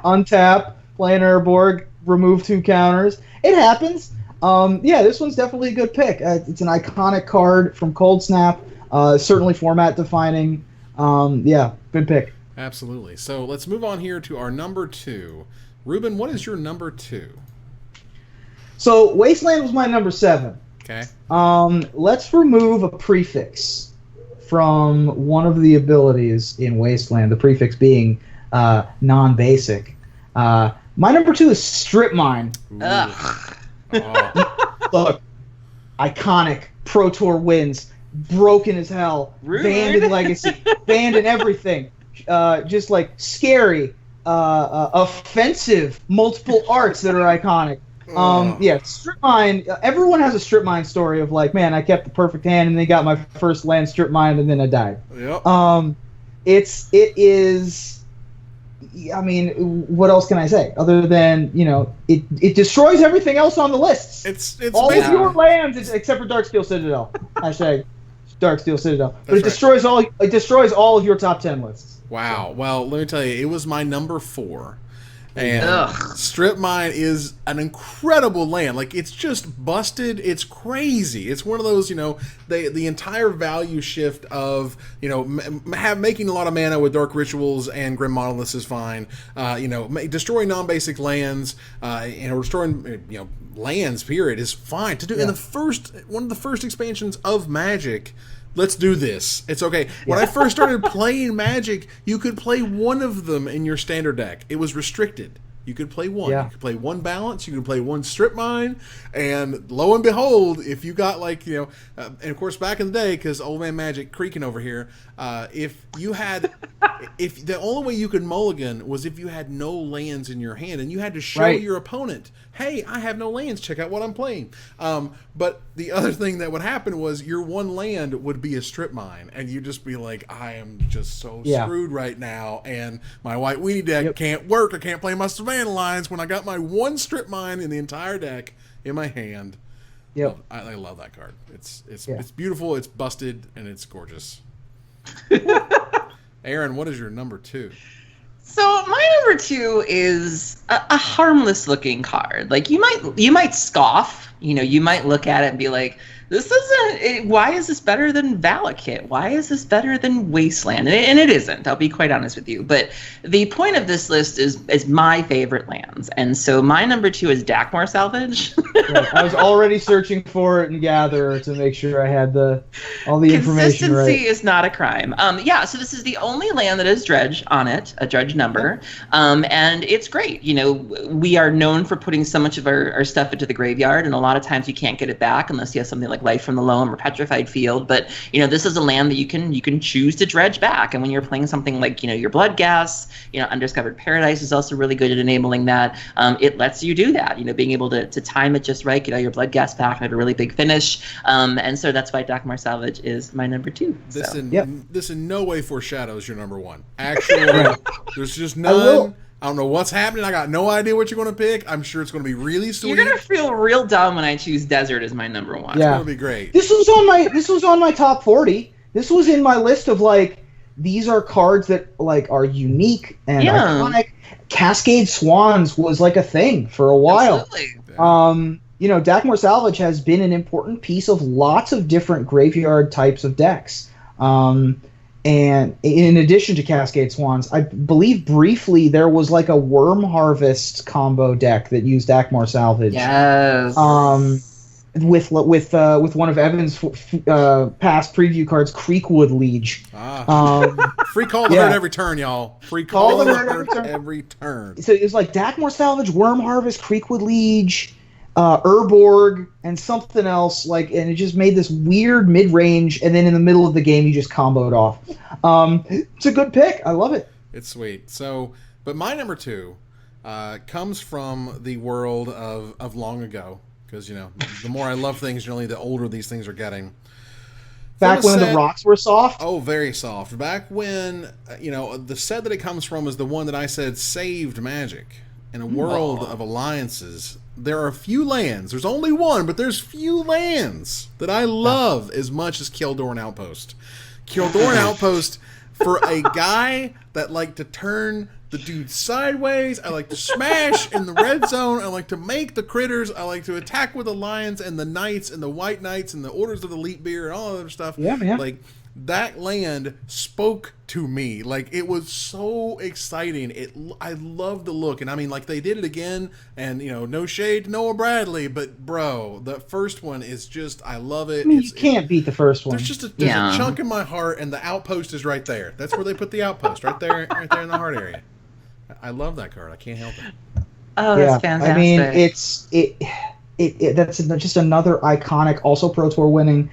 untap, play an Urborg, remove 2 counters. It happens. This one's definitely a good pick. It's an iconic card from Cold Snap. Certainly format defining. Good pick. Absolutely. So let's move on here to our number 2. Ruben, what is your number 2? So Wasteland was my number 7. Okay. Let's remove a prefix from one of the abilities in Wasteland, the prefix being non-basic. My number 2 is Strip Mine. Ugh. Oh. Look, iconic Pro Tour wins, broken as hell, Rude. banned in Legacy, banned in everything. Just like scary, offensive, multiple arts that are iconic. Yeah, Strip Mine. Everyone has a Strip Mine story of like, man, I kept the perfect hand and they got my first land Strip Mine and then I died. Yep. It is. I mean, what else can I say other than it destroys everything else on the lists. It's all of basically your lands except for Darksteel Citadel. Hashtag Darksteel Citadel. But it That's right. destroys all of your top 10 lists. Wow. Well, let me tell you, it was my number 4. And Ugh. Strip Mine is an incredible land. Like, it's just busted. It's crazy. It's one of those, the entire value shift of, making a lot of mana with Dark Rituals and Grim Monoliths is fine. Destroying non-basic lands, destroying, lands, period, is fine to do. Yeah. In one of the first expansions of Magic, let's do this. It's okay. When I first started playing Magic, you could play one of them in your standard deck. It was restricted. You could play one. Yeah. You could play one balance. You could play one Strip Mine. And lo and behold, if you got and of course back in the day, because old man Magic creaking over here, if the only way you could mulligan was if you had no lands in your hand and you had to show Right. your opponent, hey, I have no lands. Check out what I'm playing. But the other thing that would happen was your one land would be a Strip Mine, and you'd just be like, I am just so screwed right now, and my white weenie deck can't work. I can't play my Savannah Lines when I got my one Strip Mine in the entire deck in my hand. Yep. I love that card. It's beautiful. It's busted, and it's gorgeous. Aaron, what is your number 2? So my number 2 is a harmless looking card. Like you might scoff, you might look at it and be like, why is this better than Valakut? Why is this better than Wasteland? And it isn't, I'll be quite honest with you. But the point of this list is my favorite lands. And so my number 2 is Dakmor Salvage. Right. I was already searching for it in Gather to make sure I had all the information right. Consistency is not a crime. So this is the only land that has dredge on it, a dredge number. And it's great. We are known for putting so much of our stuff into the graveyard, and a lot of times you can't get it back unless you have something like Life from the Loam or Petrified Field. But this is a land that you can choose to dredge back. And when you're playing something like your Bloodghast, Undiscovered Paradise is also really good at enabling that. It lets you do that. Being able to time it just right, get all your Bloodghast back, and have a really big finish. And so that's why Dakmor Salvage is my number 2. This in no way foreshadows your number 1. Actually, there's just none. I don't know what's happening. I got no idea what you're going to pick. I'm sure it's going to be really sweet. You're going to feel real dumb when I choose Desert as my number 1. It's going to be great. This was on my top 40. This was in my list of these are cards that are unique and iconic. Cascade Swans was a thing for a while. Absolutely. Dakmor Salvage has been an important piece of lots of different graveyard types of decks. And in addition to Cascade Swans, I believe briefly there was a Worm Harvest combo deck that used Dakmor Salvage. Yes. With one of Evan's past preview cards, Creekwood Liege. Free call the herd every turn, y'all. Free call the herd every turn. So it was Dakmor Salvage, Worm Harvest, Creekwood Liege, Urborg, and something else, and it just made this weird mid-range, and then in the middle of the game you just comboed off. It's a good pick. I love it. It's sweet. So, but my number 2 comes from the world of long ago, because the more I love things, generally the older these things are getting. Back when the rocks were soft? Oh, very soft. Back when, the set that it comes from is the one that I said saved Magic. In a world of alliances, there are few lands. There's only one, but there's few lands that I love as much as Kildorn Outpost. Kildorn Outpost, for a guy that liked to turn the dude sideways, I like to smash in the red zone, I like to make the critters, I like to attack with the lions and the knights and the white knights and the orders of the Leap Beer and all that other stuff. Yeah, man. that land spoke to me. Like, it was so exciting. I love the look, and I mean, like, they did it again, and no shade to Noah Bradley, but bro, the first one is just, I love it. I mean, you can't beat the first one. There's just a chunk in my heart, and the outpost is right there. That's where they put the outpost, right there in the heart area. I love that card. I can't help it. Oh, that's fantastic. I mean, that's just another iconic, also Pro Tour winning.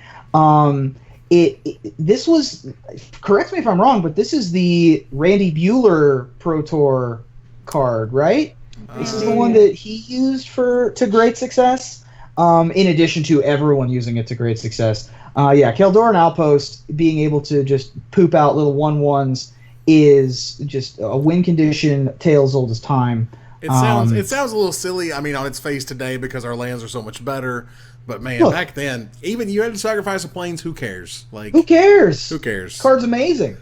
This was, correct me if I'm wrong, but this is the Randy Buehler Pro Tour card, right? This is the one that he used to great success. In addition to everyone using it to great success. Keldoran Outpost being able to just poop out little 1/1s is just a win condition tale as old as time. It sounds a little silly, I mean, on its face today because our lands are so much better. But man, look, back then, even you had to sacrifice a plains. Who cares? Like, who cares? Who cares? Card's amazing.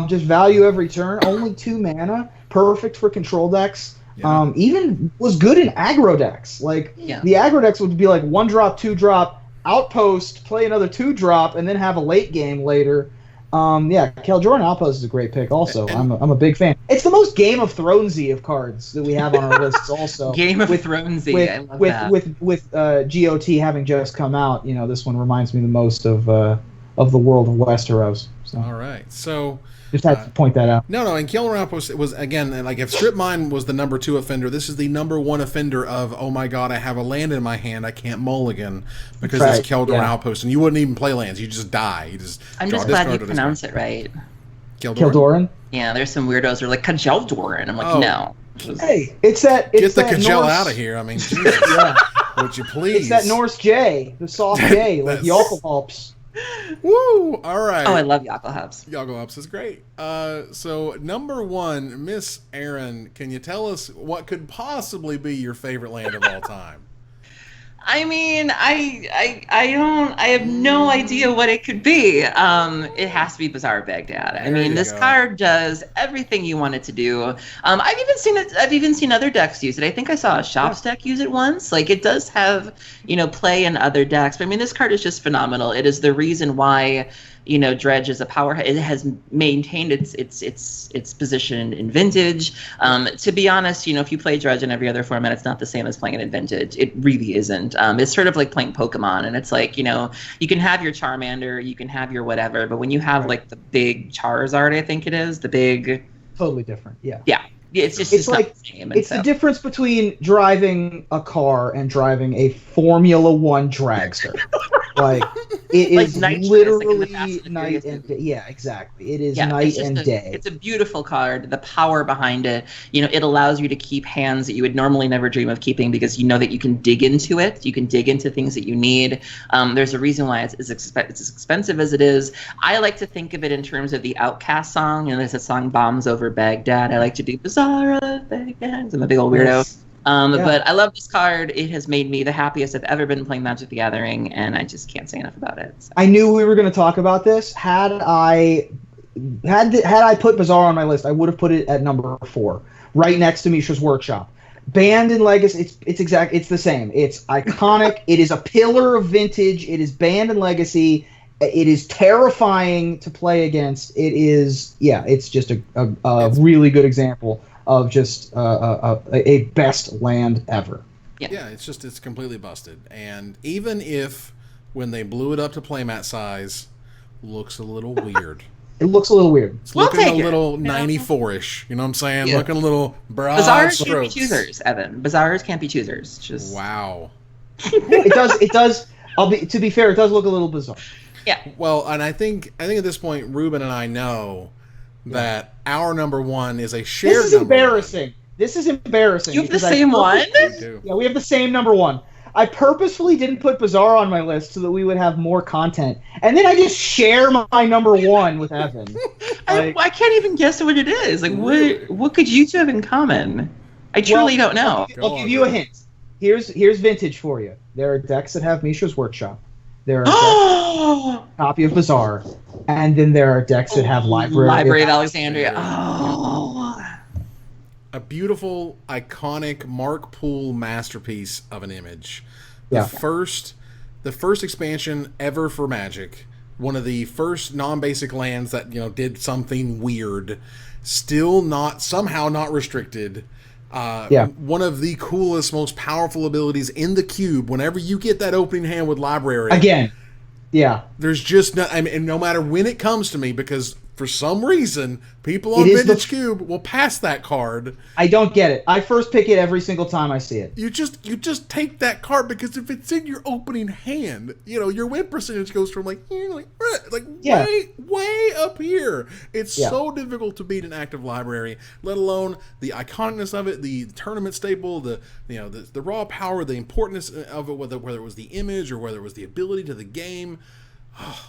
Just value every turn. Only 2 mana. Perfect for control decks. Yeah. Even was good in aggro decks. Like the aggro decks would be like 1-drop, 2-drop, outpost, play another 2-drop, and then have a late game later. Keldoran Outpost is a great pick. Also, I'm a big fan. It's the most Game of Thronesy of cards that we have on our lists. Also, Game of Thronesy. I love that. With GOT having just come out, this one reminds me the most of the world of Westeros. So. All right, so. Just had to point that out. No, and Keldoran Outpost was, again, like, if Strip Mine was the number 2 offender, this is the number 1 offender of, oh my god, I have a land in my hand, I can't mulligan because it's Keldoran Outpost, and you wouldn't even play lands, you just die. I'm just glad you pronounce it right. Keldoran? Yeah, there's some weirdos who are like, Kajeldoran. I'm like, no. Hey, it's that... Get the Kajel out of here, I mean, Jesus. Would you please? It's that Norse J, the soft J, like Yalkalhalps. Woo! All right. Oh, I love Yalkalhalps. Yalkalhalps is great. So number 1, Miss Erin, can you tell us what could possibly be your favorite land of all time? I mean, I have no idea what it could be. It has to be Bazaar Baghdad. I mean, this card does everything you want it to do. I've even seen other decks use it. I think I saw a Shops deck use it once. Like, it does have, play in other decks. But I mean, this card is just phenomenal. It is the reason why, Dredge is a power. It has maintained its position in Vintage. To be honest, if you play Dredge in every other format, it's not the same as playing it in Vintage. It really isn't. It's sort of like playing Pokemon, and it's like, you can have your Charmander, you can have your whatever, but when you have like the big Charizard, I think it is, the big... Totally different, yeah. Yeah. It's like, not the same. It's the difference between driving a car and driving a Formula One dragster. Like, it is literally night and day. Yeah, exactly. It is night and day. It's a beautiful card. The power behind it, it allows you to keep hands that you would normally never dream of keeping because you know that you can dig into it. You can dig into things that you need. There's a reason why it's as expensive as it is. I like to think of it in terms of the Outcast song. There's a song Bombs Over Baghdad. I like to do Bazaar of Baghdad. I'm a big old weirdo. Yes. But I love this card. It has made me the happiest I've ever been playing Magic the Gathering, and I just can't say enough about it. So. I knew we were going to talk about this. Had I put Bazaar on my list, I would have put it at number 4, right next to Mishra's Workshop. Banned in Legacy, it's the same. It's iconic. It is a pillar of Vintage. It is banned in Legacy. It is terrifying to play against. It is, it's just a really good example of just a best land ever. Yeah, it's completely busted. And even if, when they blew it up to playmat size, looks a little weird. It looks a little weird. It's looking a little 94-ish. You know what I'm saying? Yeah. Looking a little broad Bazaars strokes. Can't be choosers, Evan. Bazaars can't be choosers. Just wow. It does. To be fair, it does look a little bizarre. Yeah. Well, and I think at this point, Ruben and I know that our number 1 is a shared number. This is embarrassing. This is embarrassing. You have the same one? Yeah, we have the same number 1. I purposefully didn't put Bazaar on my list so that we would have more content. And then I just share my number 1 with Evan. I can't even guess what it is. Like, what could you two have in common? I truly don't know. I'll give you a hint. Here's Vintage for you. There are decks that have Mishra's Workshop. There are copy of Bazaar. And then there are decks that have Library of Alexandria. Oh. A beautiful, iconic Mark Poole masterpiece of an image. The first expansion ever for Magic one of the first non-basic lands that, did something weird, somehow not restricted. One of the coolest, most powerful abilities in the cube. Whenever you get that opening hand with library, again, there's just no. And no matter when it comes to me, because for some reason people on Vintage Cube will pass that card. I don't get it. I first pick it every single time I see it. You just take that card because if it's in your opening hand, your win percentage goes from way up here. It's so difficult to beat an active library, let alone the iconicness of it, the tournament staple, the raw power, the importance of it, whether it was the image or whether it was the ability to the game.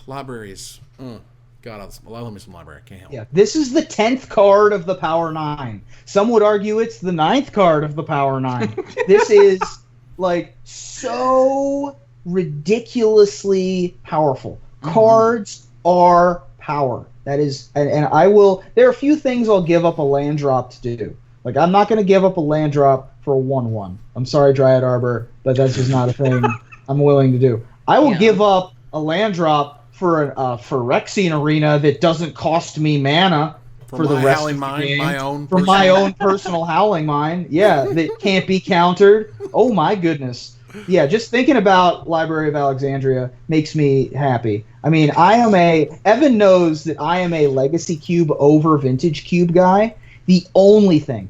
Libraries. God, I love me some library. Can't help. Yeah, this is the 10th card of the Power 9. Some would argue it's the 9th card of the Power 9. This is so ridiculously powerful. Cards are power. That is, and I will. There are a few things I'll give up a land drop to do. I'm not going to give up a land drop for a 1/1. I'm sorry, Dryad Arbor, but that's just not a thing I'm willing to do. I will give up a land drop for a Phyrexian arena that doesn't cost me mana for the rest of the game. My own personal Howling Mine, that can't be countered. Oh my goodness. Yeah, just thinking about Library of Alexandria makes me happy. I mean, Evan knows that I am a Legacy Cube over Vintage Cube guy. The only thing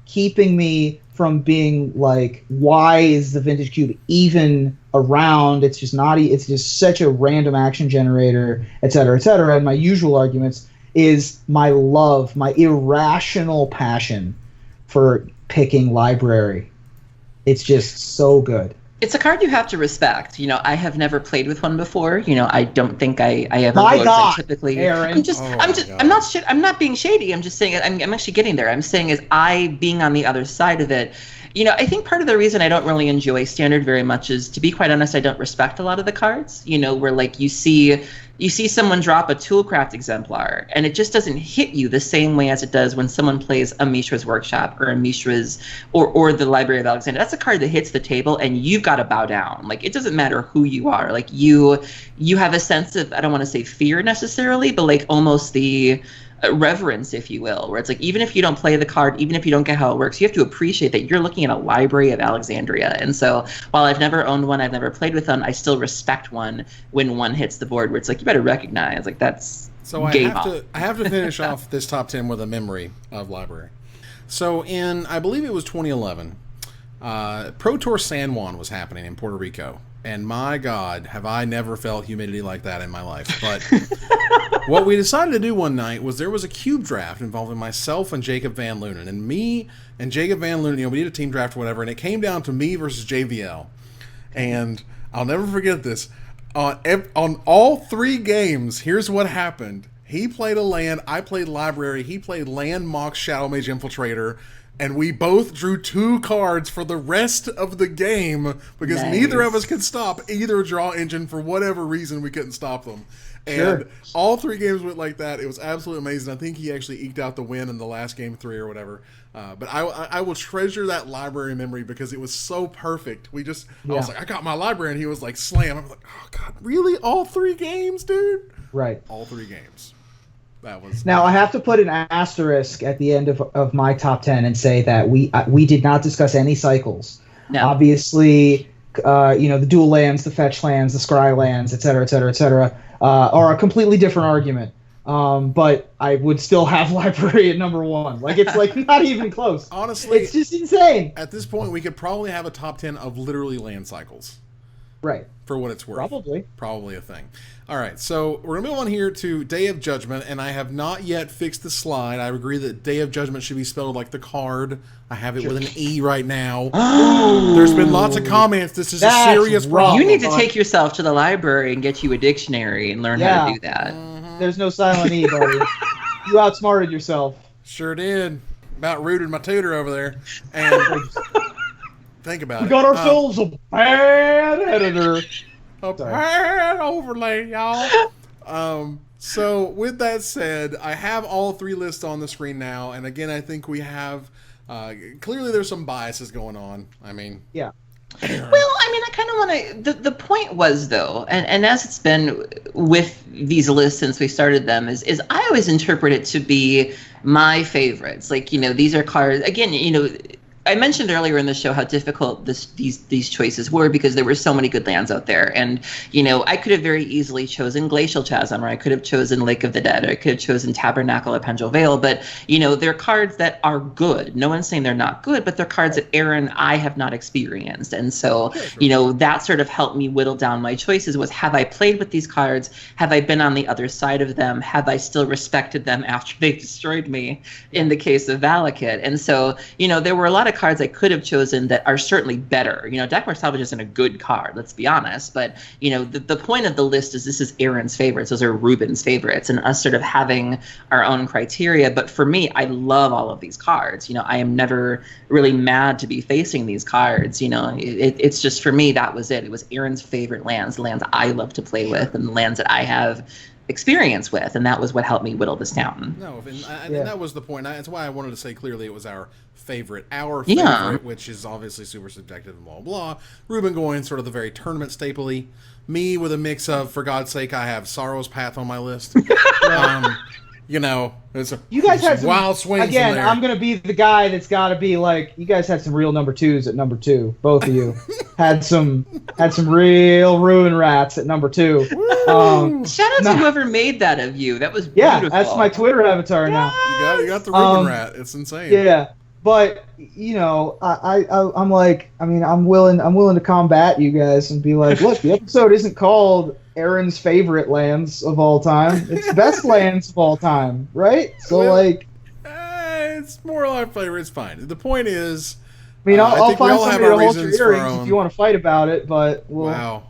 keeping me from being why is the Vintage Cube even around? It's just not. It's just such a random action generator, et cetera, et cetera. And my usual arguments is my love, my irrational passion for picking library. It's just so good. It's a card you have to respect. I have never played with one before. I don't think I ever would. Typically, Aaron. I'm not being shady. I'm just saying I'm actually getting there. I'm saying is I being on the other side of it. I think part of the reason I don't really enjoy Standard very much is, to be quite honest, I don't respect a lot of the cards. Where you see someone drop a Toolcraft Exemplar, and it just doesn't hit you the same way as it does when someone plays a Mishra's Workshop or a Mishra's or the Library of Alexandria. That's a card that hits the table, and you've got to bow down. It doesn't matter who you are. You have a sense of, I don't want to say fear necessarily, but almost the reverence, if you will, where it's even if you don't play the card, even if you don't get how it works, you have to appreciate that you're looking at a Library of Alexandria. And so while I've never owned one, I've never played with one, I still respect one when one hits the board, where it's you better recognize that's game off. I have to finish off this top 10 with a memory of library. So in, I believe it was 2011, Pro Tour San Juan was happening in Puerto Rico. And my God, have I never felt humidity like that in my life. But what we decided to do one night was there was a cube draft involving myself and Jacob Van Lunen. And me and Jacob Van Lunen, we did a team draft or whatever, and it came down to me versus JVL. And I'll never forget this. On all 3 games, here's what happened. He played a land, I played library, he played land Mox Shadow Mage Infiltrator, and we both drew 2 cards for the rest of the game because neither of us could stop either draw engine for whatever reason. We couldn't stop them. And all 3 games went like that. It was absolutely amazing. I think he actually eked out the win in the last game 3 or whatever. But I will treasure that library memory because it was so perfect. I was like, I got my library, and he was like, slam. I was like, oh God, really? All 3 games, dude? Right. All 3 games. That was. Now I have to put an asterisk at the end of my top 10 and say that we did not discuss any cycles. No. Obviously, the dual lands, the fetch lands, the scry lands, et cetera, et cetera, et cetera, are a completely different argument. But I would still have library at number 1. It's not even close. Honestly, it's just insane. At this point, we could probably have a top 10 of literally land cycles. Right. For what it's worth. Probably a thing. All right, so we're going to move on here to Day of Judgment, and I have not yet fixed the slide. I agree that Day of Judgment should be spelled like the card. I have it with an E right now. There's been lots of comments. This is a serious problem. You need to take yourself to the library and get you a dictionary and learn how to do that. Mm-hmm. There's no silent E, buddy. You outsmarted yourself. Sure did. About rooted my tutor over there. And think about it. We got ourselves a bad editor. A bad overlay, y'all. So with that said, I have all 3 lists on the screen now, and again, I think we have clearly there's some biases going on. I mean, yeah. Well, I kind of want to. The point was though, and as it's been with these lists since we started them, is I always interpret it to be my favorites. Like, these are cards again. I mentioned earlier in the show how difficult these choices were because there were so many good lands out there. And, I could have very easily chosen Glacial Chasm, or I could have chosen Lake of the Dead, or I could have chosen Tabernacle of Pendrell Vale. But, they're cards that are good. No one's saying they're not good, but they're cards that Aaron, I have not experienced. And so, that sort of helped me whittle down my choices was, have I played with these cards? Have I been on the other side of them? Have I still respected them after they destroyed me in the case of Valakut? And so, there were a lot of cards I could have chosen that are certainly better. Dagmar Salvage isn't a good card, let's be honest. But, the point of the list is this is Aaron's favorites. Those are Ruben's favorites, and us sort of having our own criteria. But for me, I love all of these cards. I am never really mad to be facing these cards. It's just, for me, that was it. It was Aaron's favorite lands, the lands I love to play with, and the lands that I have experience with, and that was what helped me whittle this down. No, and that was the point. That's why I wanted to say clearly it was our favorite, which is obviously super subjective and blah blah. Ruben going sort of the very tournament stapley. Me with a mix of, for God's sake, I have Sorrow's Path on my list. You guys had some wild swings. Again, in there. I'm gonna be the guy that's got to be like, you guys had some real number twos at number 2. Both of you had some real ruin rats at number 2. Shout out to whoever made that of you. That was beautiful. Yeah, that's my Twitter avatar now. You got the ruin rat. It's insane. Yeah. But I'm like, I'm willing to combat you guys and be like, look, the episode isn't called Aaron's favorite lands of all time. It's best lands of all time, right? So it's more like flavor. It's fine. The point is, I'll find somebody to hold your earrings if you want to fight about it. But Wow.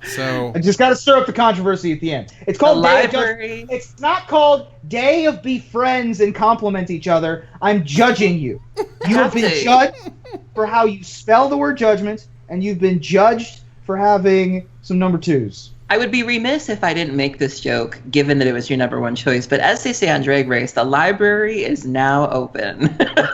So I just got to stir up the controversy at the end. It's called It's not called Day of Be Friends and Compliment Each Other. I'm judging you. You have been judged for how you spell the word judgment, and you've been judged for having some number 2s. I would be remiss if I didn't make this joke, given that it was your number 1 choice. But as they say on Drag Race, the library is now open. Wow.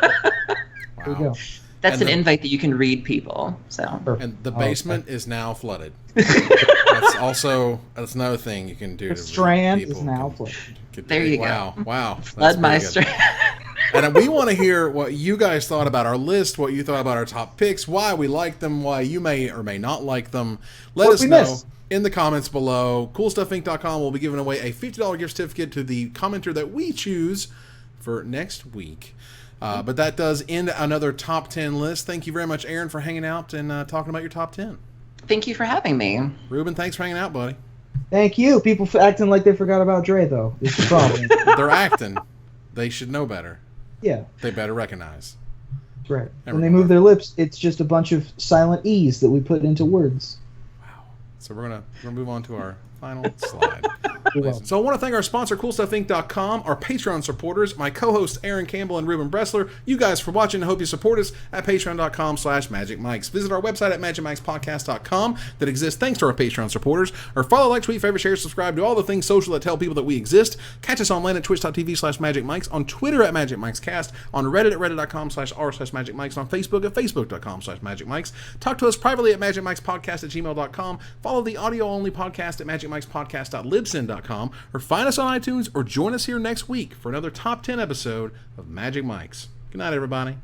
There you go. That's an invite that you can read people. So. And the basement is now flooded. That's another thing you can do. The strand is now flooded. There you go. Wow. Flood my strand. And we want to hear what you guys thought about our list, what you thought about our top picks, why we like them, why you may or may not like them. Let us know in the comments below. CoolStuffInc.com will be giving away a $50 gift certificate to the commenter that we choose for next week. But that does end another top 10 list. Thank you very much, Aaron, for hanging out and talking about your top 10. Thank you for having me. Ruben, thanks for hanging out, buddy. Thank you. People acting like they forgot about Dre, though. It's the problem. They're acting. They should know better. Yeah. They better recognize. That's right. When they move their lips, it's just a bunch of silent E's that we put into words. Wow. So we're gonna move on to our final slide. So I want to thank our sponsor, CoolStuffInc.com, our Patreon supporters, my co-hosts Aaron Campbell and Ruben Bressler. You guys for watching. I hope you support us at Patreon.com/MagicMikes. Visit our website at MagicMikesPodcast.com that exists thanks to our Patreon supporters. Or follow, like, tweet, favorite, share, subscribe to all the things social that tell people that we exist. Catch us online at Twitch.tv/MagicMikes, on Twitter at MagicMikesCast, on Reddit at Reddit.com/r/MagicMikes, on Facebook at Facebook.com/MagicMikes. Talk to us privately at MagicMikesPodcast@gmail.com. Follow the audio-only podcast at MagicMikesPodcast.libsyn.com, or find us on iTunes, or join us here next week for another top 10 episode of Magic Mikes. Good night, everybody.